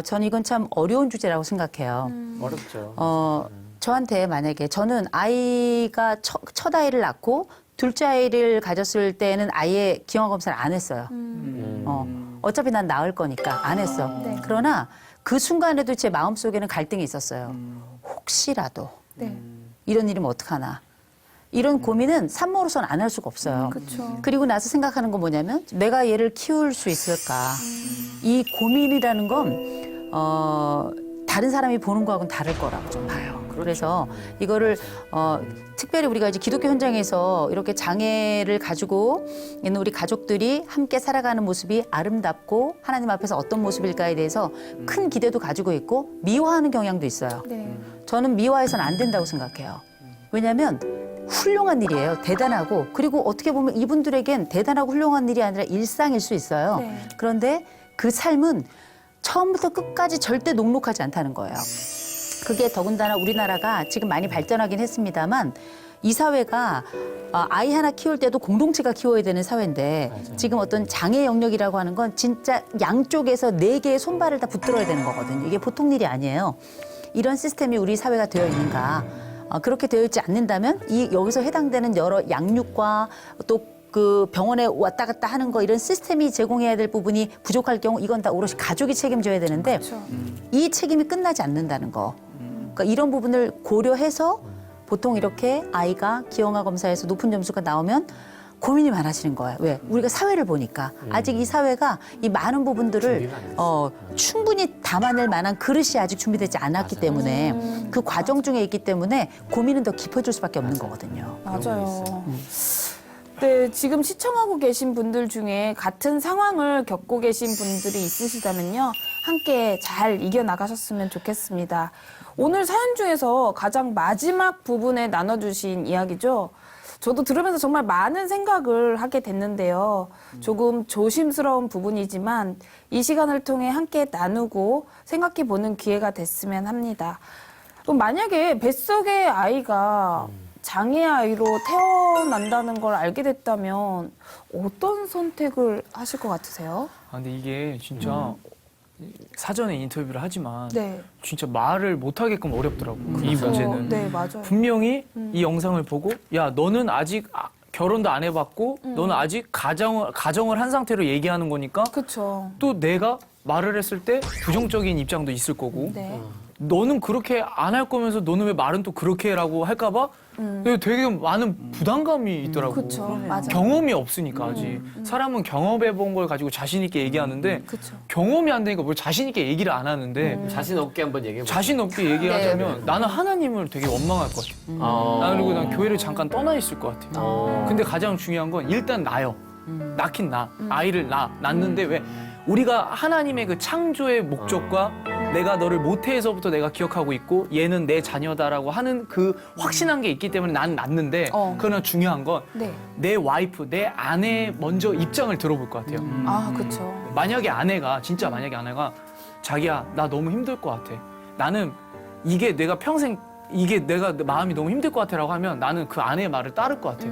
저는 이건 참 어려운 주제라고 생각해요. 어렵죠. 저한테 만약에 저는 아이가 첫 아이를 낳고 둘째 아이를 가졌을 때는 아예 기형아 검사를 안 했어요. 어차피 난 낳을 거니까 안 했어. 네. 그러나 그 순간에도 제 마음속에는 갈등이 있었어요. 혹시라도 이런 일이면 어떡하나. 이런 고민은 산모로서는 안 할 수가 없어요. 그렇죠. 그리고 나서 생각하는 건 뭐냐면 내가 얘를 키울 수 있을까. 이 고민이라는 건 다른 사람이 보는 거하고는 다를 거라고 좀 봐요. 그래서 이거를 특별히 우리가 이제 기독교 현장에서 이렇게 장애를 가지고 있는 우리 가족들이 함께 살아가는 모습이 아름답고 하나님 앞에서 어떤 모습일까에 대해서 큰 기대도 가지고 있고 미화하는 경향도 있어요. 네. 저는 미화해서는 안 된다고 생각해요. 왜냐하면 훌륭한 일이에요. 대단하고 그리고 어떻게 보면 이분들에겐 대단하고 훌륭한 일이 아니라 일상일 수 있어요. 네. 그런데 그 삶은 처음부터 끝까지 절대 녹록하지 않다는 거예요. 그게 더군다나 우리나라가 지금 많이 발전하긴 했습니다만 이 사회가 아이 하나 키울 때도 공동체가 키워야 되는 사회인데 지금 어떤 장애 영역이라고 하는 건 진짜 양쪽에서 4개의 손발을 다 붙들어야 되는 거거든요. 이게 보통 일이 아니에요. 이런 시스템이 우리 사회가 되어 있는가. 그렇게 되어 있지 않는다면 여기서 해당되는 여러 양육과 또 그 병원에 왔다 갔다 하는 거 이런 시스템이 제공해야 될 부분이 부족할 경우 이건 다 오롯이 가족이 책임져야 되는데 이 책임이 끝나지 않는다는 거. 그러니까 이런 부분을 고려해서 보통 이렇게 아이가 기형아 검사에서 높은 점수가 나오면 고민이 많아지는 거예요. 왜? 우리가 사회를 보니까 아직 이 사회가 이 많은 부분들을 충분히 담아낼 만한 그릇이 아직 준비되지 않았기 때문에 그 과정 중에 있기 때문에 고민은 더 깊어질 수밖에 없는 거거든요. 맞아요. 네, 지금 시청하고 계신 분들 중에 같은 상황을 겪고 계신 분들이 있으시다면요. 함께 잘 이겨나가셨으면 좋겠습니다. 오늘 사연 중에서 가장 마지막 부분에 나눠주신 이야기죠. 저도 들으면서 정말 많은 생각을 하게 됐는데요. 조금 조심스러운 부분이지만 이 시간을 통해 함께 나누고 생각해보는 기회가 됐으면 합니다. 그럼 만약에 뱃속의 아이가 장애 아이로 태어난다는 걸 알게 됐다면 어떤 선택을 하실 것 같으세요? 아, 근데 이게 진짜 사전에 인터뷰를 하지만 네. 진짜 말을 못하게끔 어렵더라고. 이 문제는. 네, 맞아요. 분명히 이 영상을 보고 야 너는 아직 결혼도 안 해봤고 너는 아직 가정을 한 상태로 얘기하는 거니까 그렇죠. 또 내가 말을 했을 때 부정적인 입장도 있을 거고 네. 너는 그렇게 안 할 거면서 너는 왜 말은 또 그렇게 해라고 할까봐 되게 많은 부담감이 있더라고. 그렇죠. 맞아요. 경험이 없으니까 아직. 사람은 경험해본 걸 가지고 자신 있게 얘기하는데 그렇죠. 경험이 안 되니까 뭘 자신 있게 얘기를 안 하는데 자신 없게 한번 얘기해 보세요. 자신 없게 얘기하자면 나는 하나님을 되게 원망할 것 같아요. 나는 그리고 난 교회를 잠깐 떠나 있을 것 같아요. 근데 가장 중요한 건 일단 나요. 낳긴 나. 아이를 낳는데 왜 우리가 하나님의 그 창조의 목적과 내가 너를 모태에서부터 내가 기억하고 있고 얘는 내 자녀다라고 하는 그 확신한 게 있기 때문에 난 낳는데 그러나 중요한 건 내 네. 와이프, 내 아내 먼저 입장을 들어볼 것 같아요. 아, 그렇죠. 만약에 아내가 자기야 나 너무 힘들 것 같아. 나는 이게 내가 평생 이게 내가 마음이 너무 힘들 것 같아라고 하면 나는 그 아내의 말을 따를 것 같아요.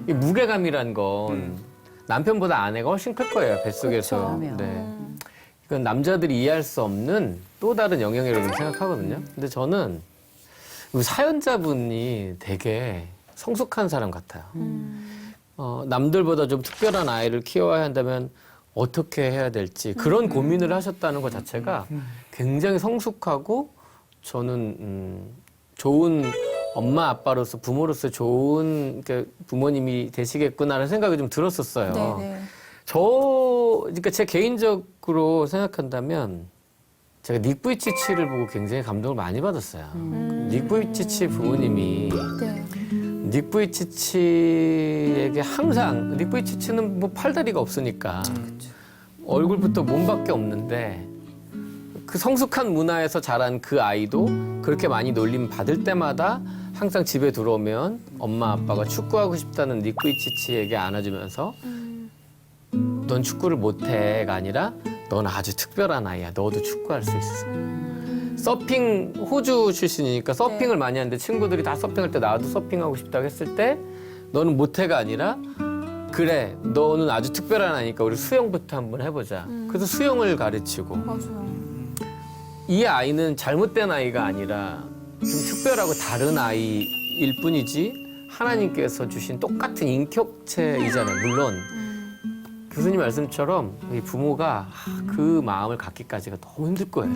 이 무게감이란 건 남편보다 아내가 훨씬 클 거예요, 뱃속에서. 그렇죠. 네. 이건 남자들이 이해할 수 없는 또 다른 영역이라고 생각하거든요. 근데 저는 이 사연자분이 되게 성숙한 사람 같아요. 남들보다 좀 특별한 아이를 키워야 한다면 어떻게 해야 될지 그런 고민을 하셨다는 것 자체가 굉장히 성숙하고 저는 좋은 엄마 아빠로서 부모로서 좋은 부모님이 되시겠구나라는 생각이 좀 들었었어요. 네. 그러니까 제 개인적으로 생각한다면 제가 닉 부이치치를 보고 굉장히 감동을 많이 받았어요. 닉 부이치치 부모님이 네. 닉 부이치치에게 항상 닉 부이치치는 뭐 팔다리가 없으니까 얼굴부터 몸밖에 없는데 그 성숙한 문화에서 자란 그 아이도 그렇게 많이 놀림 받을 때마다 항상 집에 들어오면 엄마 아빠가 축구하고 싶다는 닉 부이치치에게 안아주면서 넌 축구를 못해가 아니라 넌 아주 특별한 아이야. 너도 축구할 수 있어. 서핑 호주 출신이니까 서핑을 많이 하는데 친구들이 다 서핑할 때 나도 서핑하고 싶다고 했을 때 너는 못해가 아니라 그래 너는 아주 특별한 아이니까 우리 수영부터 한번 해보자. 그래서 수영을 가르치고 맞아요. 이 아이는 잘못된 아이가 아니라 좀 특별하고 다른 아이일 뿐이지 하나님께서 주신 똑같은 인격체이잖아요. 물론 교수님 말씀처럼 이 부모가 그 마음을 갖기까지가 너무 힘들 거예요.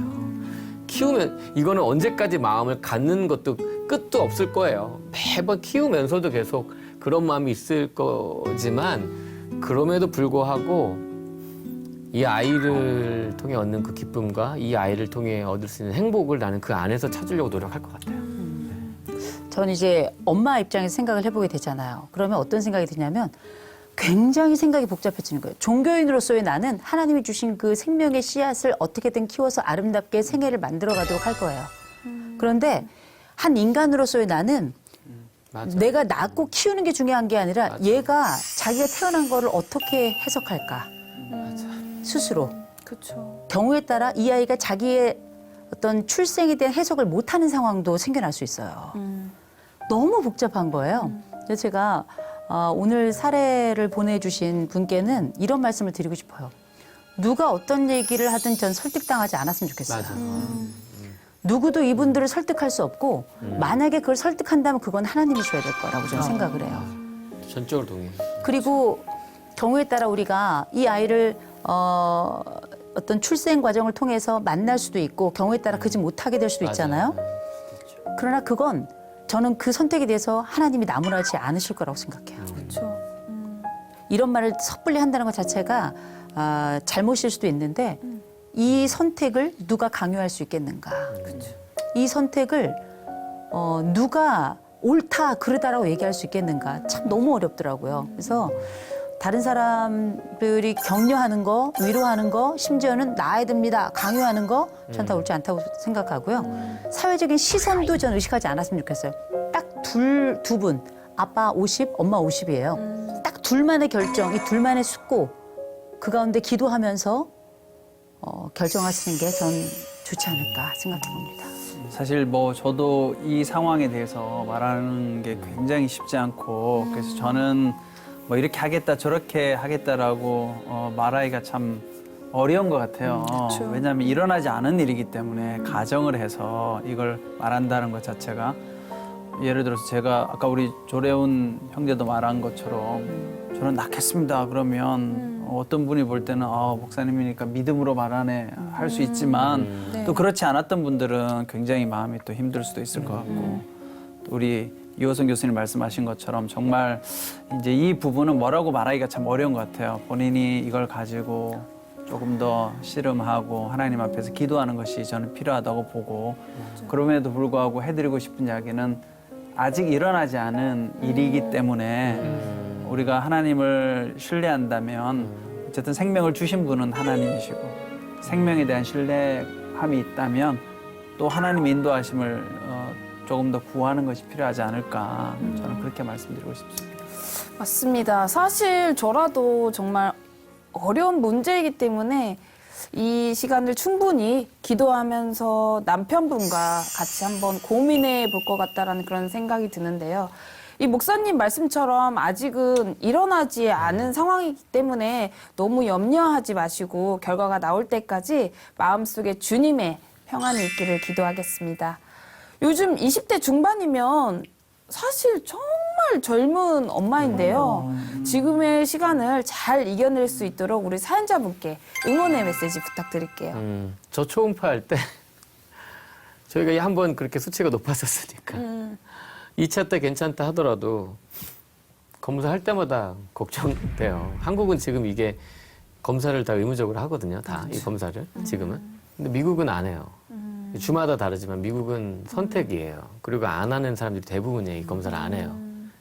키우면 이거는 언제까지 마음을 갖는 것도 끝도 없을 거예요. 매번 키우면서도 계속 그런 마음이 있을 거지만 그럼에도 불구하고 이 아이를 통해 얻는 그 기쁨과 이 아이를 통해 얻을 수 있는 행복을 나는 그 안에서 찾으려고 노력할 것 같아요. 저는 이제 엄마 입장에서 생각을 해보게 되잖아요. 그러면 어떤 생각이 드냐면 굉장히 생각이 복잡해지는 거예요. 종교인으로서의 나는 하나님이 주신 그 생명의 씨앗을 어떻게든 키워서 아름답게 생애를 만들어가도록 할 거예요. 그런데 한 인간으로서의 나는 맞아. 내가 낳고 키우는 게 중요한 게 아니라 맞아. 얘가 자기가 태어난 거를 어떻게 해석할까 스스로. 그렇죠. 경우에 따라 이 아이가 자기의 어떤 출생에 대한 해석을 못하는 상황도 생겨날 수 있어요. 너무 복잡한 거예요. 그래서 제가 오늘 사례를 보내주신 분께는 이런 말씀을 드리고 싶어요. 누가 어떤 얘기를 하든 전 설득당하지 않았으면 좋겠어요. 맞아. 누구도 이분들을 설득할 수 없고 만약에 그걸 설득한다면 그건 하나님이 줘야 될 거라고 저는 생각을 해요. 전적으로 동의해요. 그리고 경우에 따라 우리가 이 아이를 어떤 출생 과정을 통해서 만날 수도 있고 경우에 따라 그지 못하게 될 수도 있잖아요. 그러나 그건 저는 그 선택에 대해서 하나님이 나무라지 않으실 거라고 생각해요. 그렇죠. 이런 말을 섣불리 한다는 것 자체가 잘못일 수도 있는데 이 선택을 누가 강요할 수 있겠는가. 이 선택을 누가 옳다 그르다라고 얘기할 수 있겠는가 참 너무 어렵더라고요. 그래서 다른 사람들이 격려하는 거, 위로하는 거, 심지어는 나아야 됩니다 강요하는 거 전 다 옳지 않다고 생각하고요. 사회적인 시선도 전 의식하지 않았으면 좋겠어요. 딱 두 분, 아빠 50, 엄마 50이에요. 딱 둘만의 결정, 이 둘만의 숙고 그 가운데 기도하면서 결정하시는 게 전 좋지 않을까 생각해 봅니다. 사실 뭐 저도 이 상황에 대해서 말하는 게 굉장히 쉽지 않고 그래서 저는 뭐 이렇게 하겠다 저렇게 하겠다라고 말하기가 참 어려운 것 같아요. 왜냐하면 일어나지 않은 일이기 때문에 가정을 해서 이걸 말한다는 것 자체가 예를 들어서 제가 아까 우리 조래훈 형제도 말한 것처럼 저는 낳겠습니다 그러면 어떤 분이 볼 때는 목사님이니까 믿음으로 말하네 할 수 있지만 또 그렇지 않았던 분들은 굉장히 마음이 또 힘들 수도 있을 것 같고 또 우리 이호선 교수님 말씀하신 것처럼 정말 이제 이 부분은 뭐라고 말하기가 참 어려운 것 같아요. 본인이 이걸 가지고 조금 더 씨름하고 하나님 앞에서 기도하는 것이 저는 필요하다고 보고 그럼에도 불구하고 해드리고 싶은 이야기는 아직 일어나지 않은 일이기 때문에 우리가 하나님을 신뢰한다면 어쨌든 생명을 주신 분은 하나님이시고 생명에 대한 신뢰함이 있다면 또 하나님 인도하심을 조금 더 구하는 것이 필요하지 않을까 저는 그렇게 말씀드리고 싶습니다. 맞습니다. 사실 저라도 정말 어려운 문제이기 때문에 이 시간을 충분히 기도하면서 남편분과 같이 한번 고민해 볼 것 같다라는 그런 생각이 드는데요. 이 목사님 말씀처럼 아직은 일어나지 않은 상황이기 때문에 너무 염려하지 마시고 결과가 나올 때까지 마음속에 주님의 평안이 있기를 기도하겠습니다. 요즘 20대 중반이면 사실 정말 젊은 엄마인데요. 지금의 시간을 잘 이겨낼 수 있도록 우리 사연자분께 응원의 메시지 부탁드릴게요. 저 초음파 할 때 저희가 한번 그렇게 수치가 높았었으니까 2차 때 괜찮다 하더라도 검사할 때마다 걱정돼요. 한국은 지금 이게 검사를 다 의무적으로 하거든요. 다 이 검사를 지금은. 근데 미국은 안 해요. 주마다 다르지만 미국은 선택이에요. 그리고 안 하는 사람들이 대부분이에요. 이 검사를 안 해요.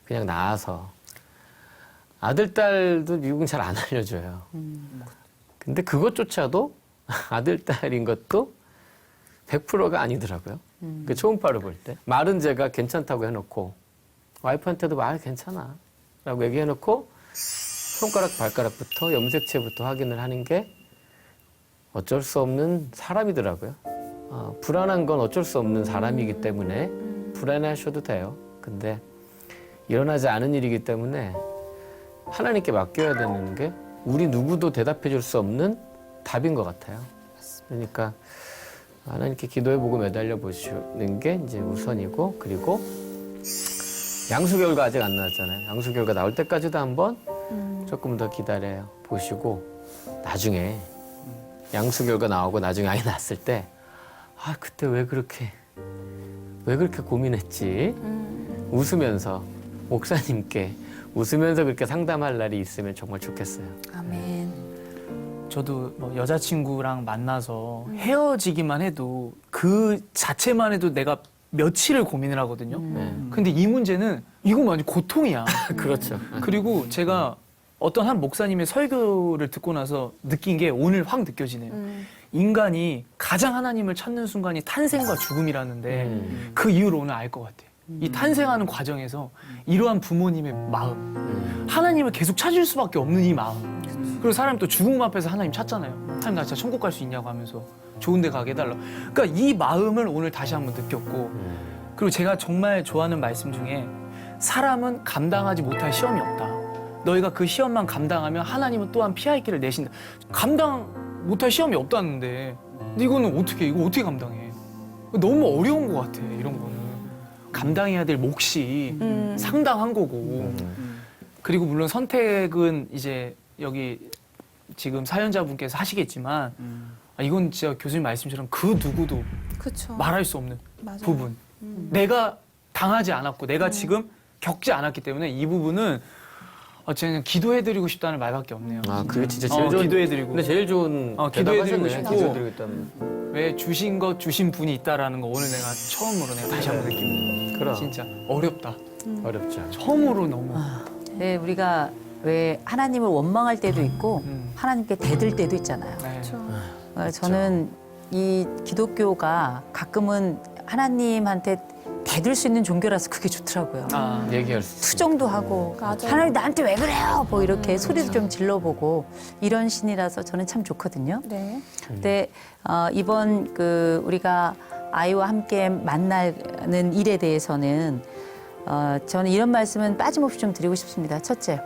그냥 나와서. 아들, 딸도 미국은 잘 안 알려줘요. 근데 그것조차도 아들, 딸인 것도 100%가 아니더라고요. 그 초음파를 볼 때. 말은 제가 괜찮다고 해놓고 와이프한테도 말 괜찮아 라고 얘기해놓고 손가락, 발가락부터 염색체부터 확인을 하는 게 어쩔 수 없는 사람이더라고요. 불안한 건 어쩔 수 없는 사람이기 때문에 불안해하셔도 돼요. 근데 일어나지 않은 일이기 때문에 하나님께 맡겨야 되는 게 우리 누구도 대답해 줄 수 없는 답인 것 같아요. 그러니까 하나님께 기도해보고 매달려 보시는 게 이제 우선이고 그리고 양수 결과 아직 안 나왔잖아요. 양수 결과 나올 때까지도 한번 조금 더 기다려 보시고 나중에 양수 결과 나오고 나중에 아이 낳았을 때 그때 왜 그렇게 고민했지? 웃으면서 목사님께 웃으면서 그렇게 상담할 날이 있으면 정말 좋겠어요. 아멘. 저도 뭐 여자친구랑 만나서 헤어지기만 해도 그 자체만 해도 내가 며칠을 고민을 하거든요. 근데 이 문제는 이거 완전 고통이야. 그렇죠. 그리고 제가 어떤 한 목사님의 설교를 듣고 나서 느낀 게 오늘 확 느껴지네요. 인간이 가장 하나님을 찾는 순간이 탄생과 죽음이라는데 그 이유를 오늘 알 것 같아요. 이 탄생하는 과정에서 이러한 부모님의 마음, 하나님을 계속 찾을 수밖에 없는 이 마음. 그리고 사람이 또 죽음 앞에서 하나님 찾잖아요. 하나님 나 진짜 천국 갈 수 있냐고 하면서 좋은 데 가게 해달라. 그러니까 이 마음을 오늘 다시 한번 느꼈고 그리고 제가 정말 좋아하는 말씀 중에 사람은 감당하지 못할 시험이 없다. 너희가 그 시험만 감당하면 하나님은 또한 피할 길을 내신다. 감당 못할 시험이 없다는데 근데 이거 어떻게 감당해? 너무 어려운 것 같아 이런 거는. 감당해야 될 몫이 상당한 거고 그리고 물론 선택은 이제 여기 지금 사연자분께서 하시겠지만 이건 진짜 교수님 말씀처럼 그 누구도 그쵸. 말할 수 없는 맞아요. 부분. 내가 당하지 않았고 내가 지금 겪지 않았기 때문에 이 부분은 저는 기도해드리고 싶다는 말밖에 없네요. 그게 진짜 제일 좋은. 기도해드리고. 근데 제일 좋은. 기도해드리고 대답하셨네. 싶고. 기도해드리겠다는. 왜 주신 것 주신 분이 있다라는 거 오늘 내가 처음으로 내가 다시 한번 느낍니다. 그럼. 진짜 어렵다. 어렵죠. 처음으로 너무. 네, 우리가 왜 하나님을 원망할 때도 있고 음. 하나님께 대들 때도 있잖아요. 네. 저는 이 기독교가 가끔은 하나님한테 대들 수 있는 종교라서 그게 좋더라고요. 아, 얘기할 수 있어요. 투정도 하고 하나님 나한테 왜 그래요? 뭐 이렇게 소리도 좀 질러보고 이런 신이라서 저는 참 좋거든요. 네. 근데 이번 우리가 아이와 함께 만나는 일에 대해서는 저는 이런 말씀은 빠짐없이 좀 드리고 싶습니다. 첫째,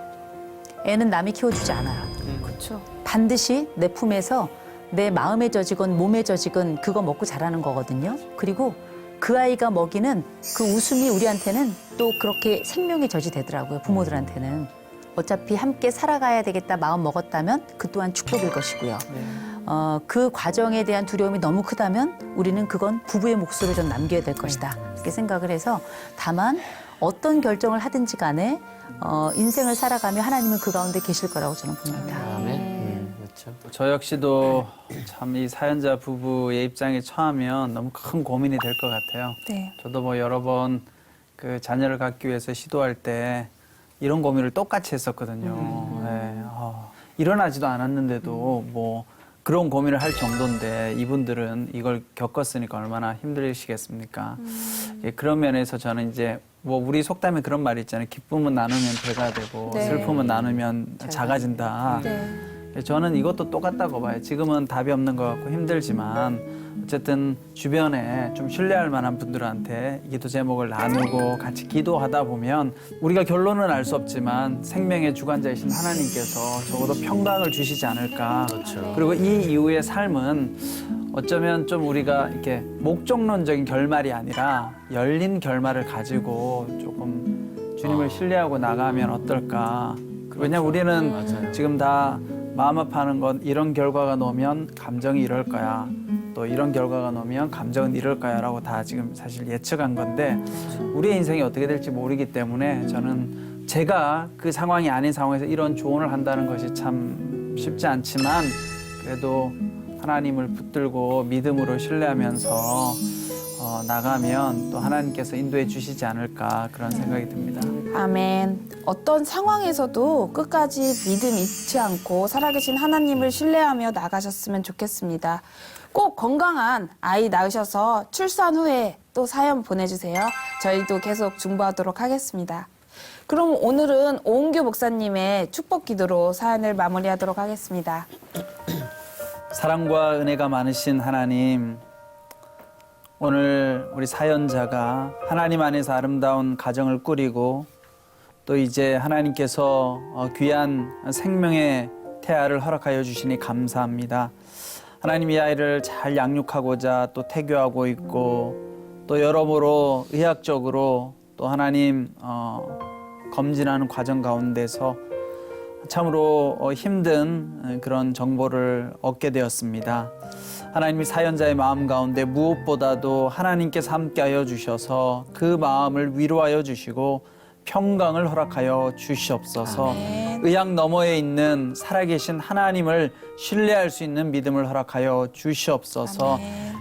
애는 남이 키워주지 않아요. 그렇죠. 반드시 내 품에서 내 마음에 젖이건 몸에 젖이건 그거 먹고 자라는 거거든요. 그리고 그 아이가 먹이는 그 웃음이 우리한테는 또 그렇게 생명의 젖이 되더라고요. 부모들한테는. 어차피 함께 살아가야 되겠다 마음 먹었다면 그 또한 축복일 것이고요. 그 과정에 대한 두려움이 너무 크다면 우리는 그건 부부의 몫으로 좀 남겨야 될 것이다. 이렇게 생각을 해서 다만 어떤 결정을 하든지 간에 인생을 살아가며 하나님은 그 가운데 계실 거라고 저는 봅니다. 아멘. 그렇죠. 저 역시도 참 이 사연자 부부의 입장에 처하면 너무 큰 고민이 될 것 같아요. 네. 저도 뭐 여러 번 그 자녀를 갖기 위해서 시도할 때 이런 고민을 똑같이 했었거든요. 네. 일어나지도 않았는데도 뭐 그런 고민을 할 정도인데 이분들은 이걸 겪었으니까 얼마나 힘드시겠습니까? 예, 그런 면에서 저는 이제 뭐 우리 속담에 그런 말이 있잖아요. 기쁨은 나누면 배가 되고 네. 슬픔은 나누면 작아진다. 네. 저는 이것도 똑같다고 봐요. 지금은 답이 없는 것 같고 힘들지만 어쨌든 주변에 좀 신뢰할 만한 분들한테 기도 제목을 나누고 같이 기도하다 보면 우리가 결론은 알 수 없지만 생명의 주관자이신 하나님께서 적어도 평강을 주시지 않을까. 그리고 이 이후의 삶은 어쩌면 좀 우리가 이렇게 목적론적인 결말이 아니라 열린 결말을 가지고 조금 주님을 신뢰하고 나가면 어떨까. 왜냐면 우리는 맞아요. 지금 다 마음 아파하는 건 이런 결과가 나오면 감정이 이럴 거야. 또 이런 결과가 나오면 감정은 이럴 거야 라고 다 지금 사실 예측한 건데 우리의 인생이 어떻게 될지 모르기 때문에 저는 제가 그 상황이 아닌 상황에서 이런 조언을 한다는 것이 참 쉽지 않지만 그래도 하나님을 붙들고 믿음으로 신뢰하면서 나가면 또 하나님께서 인도해 주시지 않을까 그런 생각이 듭니다. 아멘. 어떤 상황에서도 끝까지 믿음 잃지 않고 살아계신 하나님을 신뢰하며 나가셨으면 좋겠습니다. 꼭 건강한 아이 낳으셔서 출산 후에 또 사연 보내주세요. 저희도 계속 중보하도록 하겠습니다. 그럼 오늘은 오은규 목사님의 축복 기도로 사연을 마무리하도록 하겠습니다. 사랑과 은혜가 많으신 하나님, 오늘 우리 사연자가 하나님 안에서 아름다운 가정을 꾸리고 또 이제 하나님께서 귀한 생명의 태아를 허락하여 주시니 감사합니다. 하나님 이 아이를 잘 양육하고자 또 태교하고 있고 또 여러모로 의학적으로 또 하나님 검진하는 과정 가운데서 참으로 힘든 그런 정보를 얻게 되었습니다. 하나님이 사연자의 마음 가운데 무엇보다도 하나님께서 함께하여 주셔서 그 마음을 위로하여 주시고 평강을 허락하여 주시옵소서. 의학 너머에 있는 살아계신 하나님을 신뢰할 수 있는 믿음을 허락하여 주시옵소서.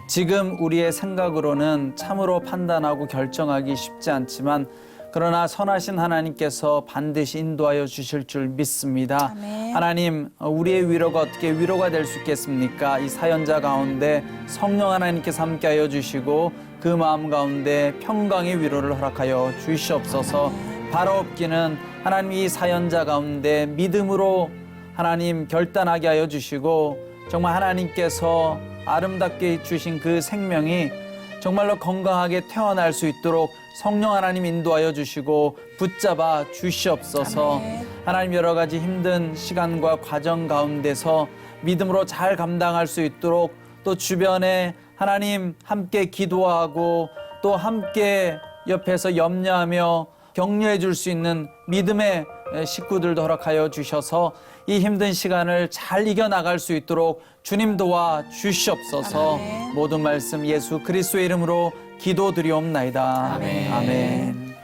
지금 우리의 생각으로는 참으로 판단하고 결정하기 쉽지 않지만 그러나 선하신 하나님께서 반드시 인도하여 주실 줄 믿습니다. 하나님, 우리의 위로가 어떻게 위로가 될 수 있겠습니까? 이 사연자 가운데 성령 하나님께서 함께하여 주시고 그 마음 가운데 평강의 위로를 허락하여 주시옵소서. 바로 없기는 하나님 이 사연자 가운데 믿음으로 하나님 결단하게 하여 주시고 정말 하나님께서 아름답게 주신 그 생명이 정말로 건강하게 태어날 수 있도록 성령 하나님 인도하여 주시고 붙잡아 주시옵소서. 하나님 여러 가지 힘든 시간과 과정 가운데서 믿음으로 잘 감당할 수 있도록 또 주변에 하나님 함께 기도하고 또 함께 옆에서 염려하며 격려해 줄 수 있는 믿음의 식구들도 허락하여 주셔서 이 힘든 시간을 잘 이겨나갈 수 있도록 주님 도와 주시옵소서. 모든 말씀 예수 그리스도의 이름으로 기도드리옵나이다. 아멘. 아멘.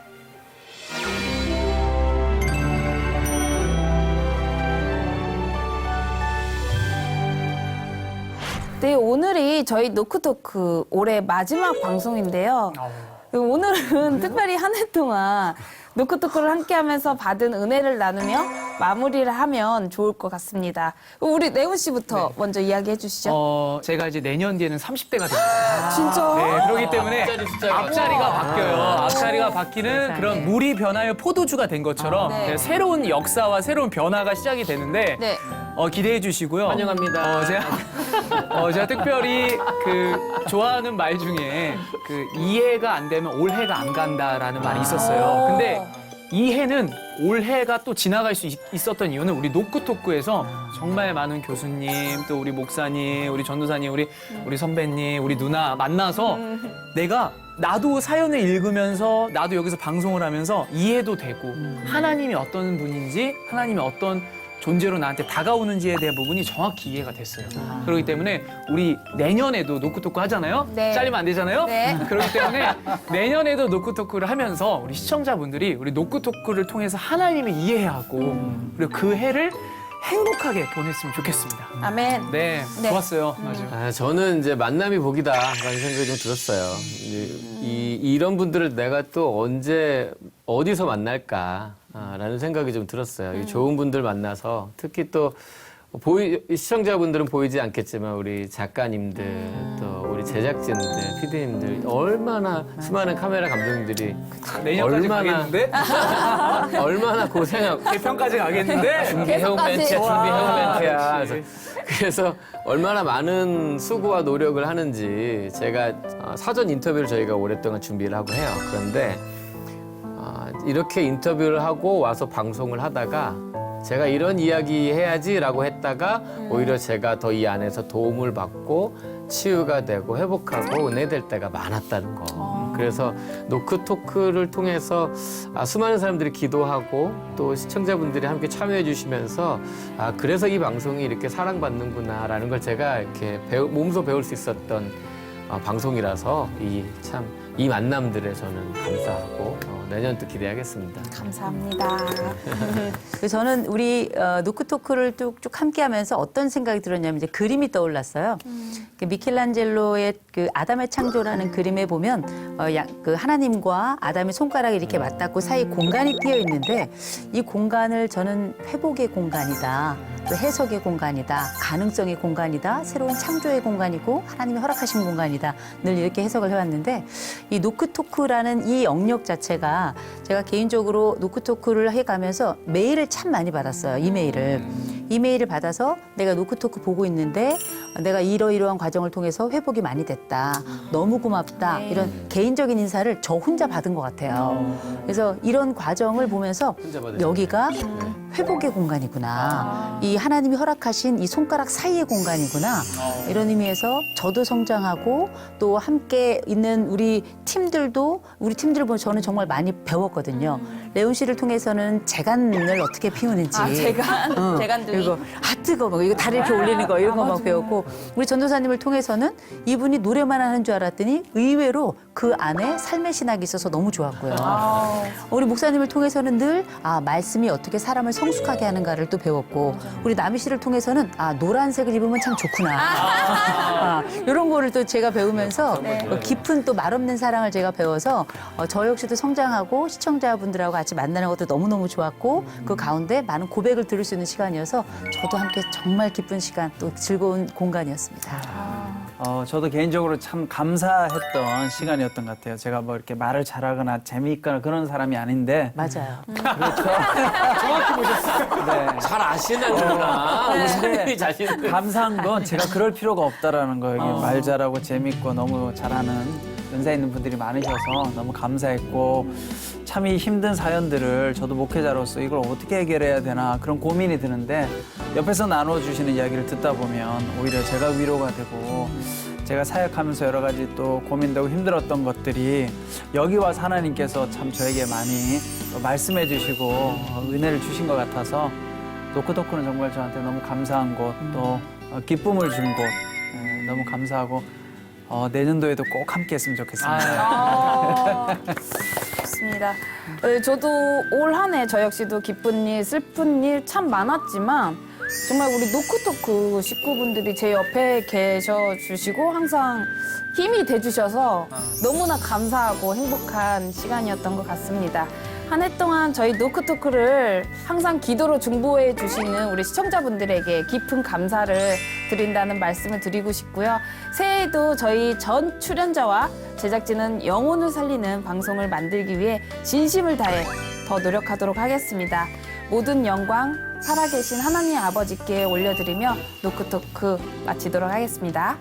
네, 오늘이 저희 노크토크 올해 마지막 방송인데요. 오늘은 특별히 한 해 동안 노크토크를 함께하면서 받은 은혜를 나누며 마무리를 하면 좋을 것 같습니다. 우리 네온 씨부터 먼저 이야기해 주시죠. 제가 이제 내년 뒤에는 30대가 됩니다. 진짜? 네, 그렇기 때문에 숫자가 앞자리가 바뀌어요. 앞자리가 바뀌는 그런 물이 변하여 포도주가 된 것처럼 네. 새로운 역사와 새로운 변화가 시작이 되는데 네. 기대해 주시고요. 환영합니다. 제가 특별히 좋아하는 말 중에 이해가 안 되면 올해가 안 간다라는 말이 있었어요. 근데 이해는 올해가 또 지나갈 수 있었던 이유는 우리 노크토크에서 정말 많은 교수님, 또 우리 목사님, 우리 전도사님, 우리 선배님, 우리 누나 만나서 나도 사연을 읽으면서 나도 여기서 방송을 하면서 이해도 되고 하나님이 어떤 분인지 하나님이 어떤 존재로 나한테 다가오는지에 대한 부분이 정확히 이해가 됐어요. 그렇기 때문에 우리 내년에도 노크토크 하잖아요. 네. 잘리면 안 되잖아요. 네. 그렇기 때문에 내년에도 노크토크를 하면서 우리 시청자분들이 우리 노크토크를 통해서 하나님을 이해하고 그리고 그 해를 행복하게 보냈으면 좋겠습니다. 아멘. 네, 네. 좋았어요. 맞아요. 저는 이제 만남이 복이다라는 생각이 좀 들었어요. 이런 분들을 내가 또 언제 어디서 만날까라는 생각이 좀 들었어요. 이 좋은 분들 만나서 특히 또 시청자분들은 보이지 않겠지만 우리 작가님들 또 우리 제작진들, PD님들 얼마나 수많은 카메라 감독님들이 내년까지 얼마나 가겠는데? 얼마나 고생하고 개편까지 가겠는데? 준비해온 계속까지. 멘트야, 준비해온 멘트야. 그렇지. 그래서 얼마나 많은 수고와 노력을 하는지 제가 사전 인터뷰를 저희가 오랫동안 준비를 하고 해요. 그런데 이렇게 인터뷰를 하고 와서 방송을 하다가 제가 이런 이야기 해야지라고 했다가 오히려 제가 더 이 안에서 도움을 받고 치유가 되고 회복하고 은혜될 때가 많았다는 거. 그래서 노크토크를 통해서 수많은 사람들이 기도하고 또 시청자분들이 함께 참여해 주시면서 그래서 이 방송이 이렇게 사랑받는구나라는 걸 제가 이렇게 몸소 배울 수 있었던 방송이라서 이 만남들에 저는 감사하고 내년도 기대하겠습니다. 감사합니다. 그래서 저는 우리 노크토크를 쭉 함께하면서 어떤 생각이 들었냐면 이제 그림이 떠올랐어요. 미켈란젤로의 그 아담의 창조라는 그림에 보면 그 하나님과 아담의 손가락이 이렇게 맞닿고 사이 공간이 띄어 있는데 이 공간을 저는 회복의 공간이다. 또 해석의 공간이다. 가능성의 공간이다. 새로운 창조의 공간이고 하나님이 허락하신 공간이다. 늘 이렇게 해석을 해왔는데 이 노크토크라는 이 영역 자체가 제가 개인적으로 노크토크를 해가면서 메일을 참 많이 받았어요. 이메일을 받아서 내가 노크토크 보고 있는데 내가 이러이러한 과정을 통해서 회복이 많이 됐다. 너무 고맙다. 이런 개인적인 인사를 저 혼자 받은 것 같아요. 그래서 이런 과정을 보면서 여기가 회복의 공간이구나. 이 하나님이 허락하신 이 손가락 사이의 공간이구나. 이런 의미에서 저도 성장하고 또 함께 있는 우리 팀들 보면 저는 정말 많이 배웠거든요. 레온 씨를 통해서는 재간을 어떻게 피우는지. 재간둥이. 그리고 뜨거워. 이거 다리 이렇게 올리는 거 이런 거 막 배웠고 우리 전도사님을 통해서는 이분이 노래만 하는 줄 알았더니 의외로 그 안에 삶의 신학이 있어서 너무 좋았고요. 우리 목사님을 통해서는 늘 말씀이 어떻게 사람을 성숙하게 하는가를 또 배웠고 우리 남희 씨를 통해서는 노란색을 입으면 참 좋구나. 이런 거를 또 제가 배우면서 깊은 또 말없는 사랑을 제가 배워서 저 역시도 성장하고 시청자분들하고 같이 만나는 것도 너무너무 좋았고 그 가운데 많은 고백을 들을 수 있는 시간이어서 저도 함께 정말 기쁜 시간 또 즐거운 공간이었습니다. 저도 개인적으로 참 감사했던 시간이었던 것 같아요. 제가 뭐 이렇게 말을 잘하거나 재미있거나 그런 사람이 아닌데. 맞아요. 정확히 보셨어요. 네. 잘 아시는구나. 우리 자신을. 감사한 건 제가 그럴 필요가 없다라는 거예요. 이게 말 잘하고 재밌고 너무 잘하는 은사 있는 분들이 많으셔서 너무 감사했고 참 이 힘든 사연들을 저도 목회자로서 이걸 어떻게 해결해야 되나 그런 고민이 드는데 옆에서 나눠주시는 이야기를 듣다 보면 오히려 제가 위로가 되고 제가 사역하면서 여러 가지 또 고민되고 힘들었던 것들이 여기 와서 하나님께서 참 저에게 많이 말씀해 주시고 은혜를 주신 것 같아서 노크토크는 정말 저한테 너무 감사한 곳 또 기쁨을 준 곳 너무 감사하고 내년도에도 꼭 함께 했으면 좋겠습니다. 좋습니다. 저도 올 한 해 저 역시도 기쁜 일, 슬픈 일 참 많았지만 정말 우리 노크토크 식구분들이 제 옆에 계셔 주시고 항상 힘이 돼 주셔서 너무나 감사하고 행복한 시간이었던 것 같습니다. 한 해 동안 저희 노크토크를 항상 기도로 중보해 주시는 우리 시청자분들에게 깊은 감사를 드린다는 말씀을 드리고 싶고요. 새해에도 저희 전 출연자와 제작진은 영혼을 살리는 방송을 만들기 위해 진심을 다해 더 노력하도록 하겠습니다. 모든 영광 살아계신 하나님 아버지께 올려드리며 노크토크 마치도록 하겠습니다.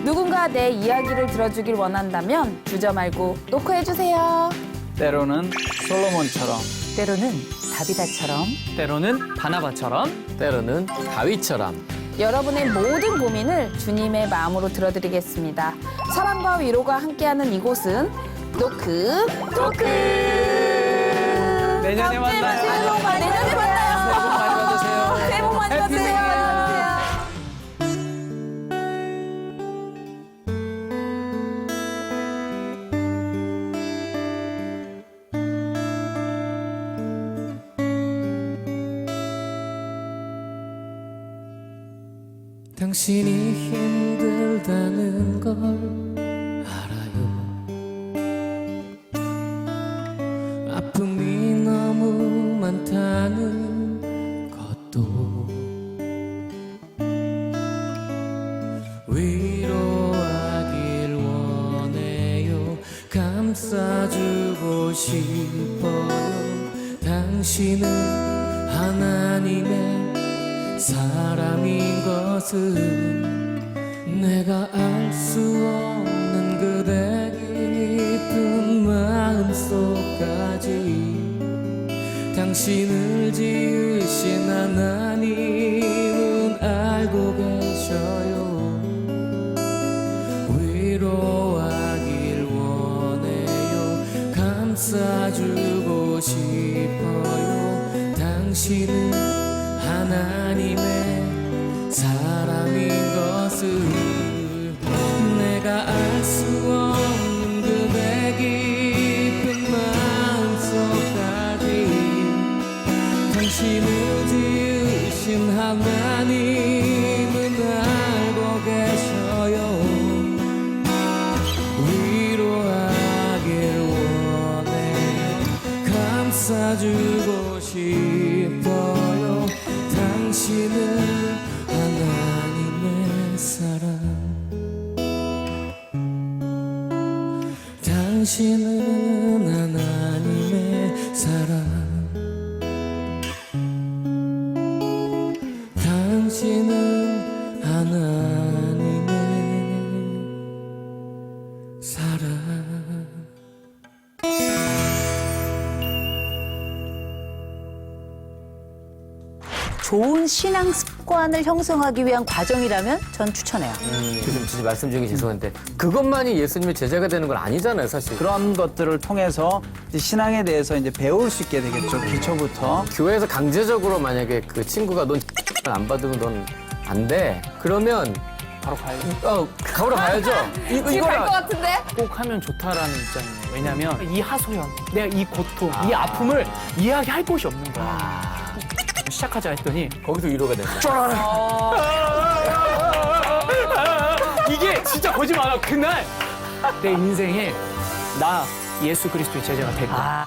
누군가 내 이야기를 들어주길 원한다면 주저 말고 노크해주세요. 때로는 솔로몬처럼, 때로는 다비다처럼 때로는 바나바처럼 때로는 다윗처럼. 여러분의 모든 고민을 주님의 마음으로 들어드리겠습니다. 사랑과 위로가 함께하는 이곳은 노크토크. 내년에 만나요. 내년에 만나요. 새해 복 많이 받으세요. 새해 복 많이 받으세요. 당신이 힘들다는 걸 알아요. 아픔이 너무 많다는 것도 위로하길 원해요. 감싸주고 싶어요. 당신은 하나님의 사람인 것을 내가 알 수 없는 그대 깊은 마음속까지 당신을 지으신 하나님은 알고 계셔요. 위로하길 원해요. 감싸주고 싶어요. 당신은 하나님의 사람인 것을 내가 알 수 없는 그대 깊은 마음속까지 당신을 지으신 하나님은 알고 계셔요. 위로하길 원해요. 감싸주고 싶어요. 당신은 하나님의 사랑. 당신은 하나님의 사랑. 당신은 하나님의 사랑. 좋은 신앙 습관을 형성하기 위한 과정이라면 전 추천해요. 지금 진짜 말씀 중에 죄송한데 그것만이 예수님의 제자가 되는 건 아니잖아요, 사실. 그런 것들을 통해서 이제 신앙에 대해서 이제 배울 수 있게 되겠죠. 기초부터. 교회에서 강제적으로 만약에 그 친구가 넌 안 받으면 넌 안 돼. 그러면 바로 가야죠. 가보러 가야죠. 지금 갈 것 이거랑 같은데? 꼭 하면 좋다라는 입장이에요. 왜냐면 이 하소연, 내가 이 고통, 이 아픔을 이야기할 곳이 없는 거야. 시작하자 했더니 거기서 위로가 된다. 이게 진짜 거짓말 안 하고 그날 내 인생에 나 예수 그리스도의 제자가 될 거야.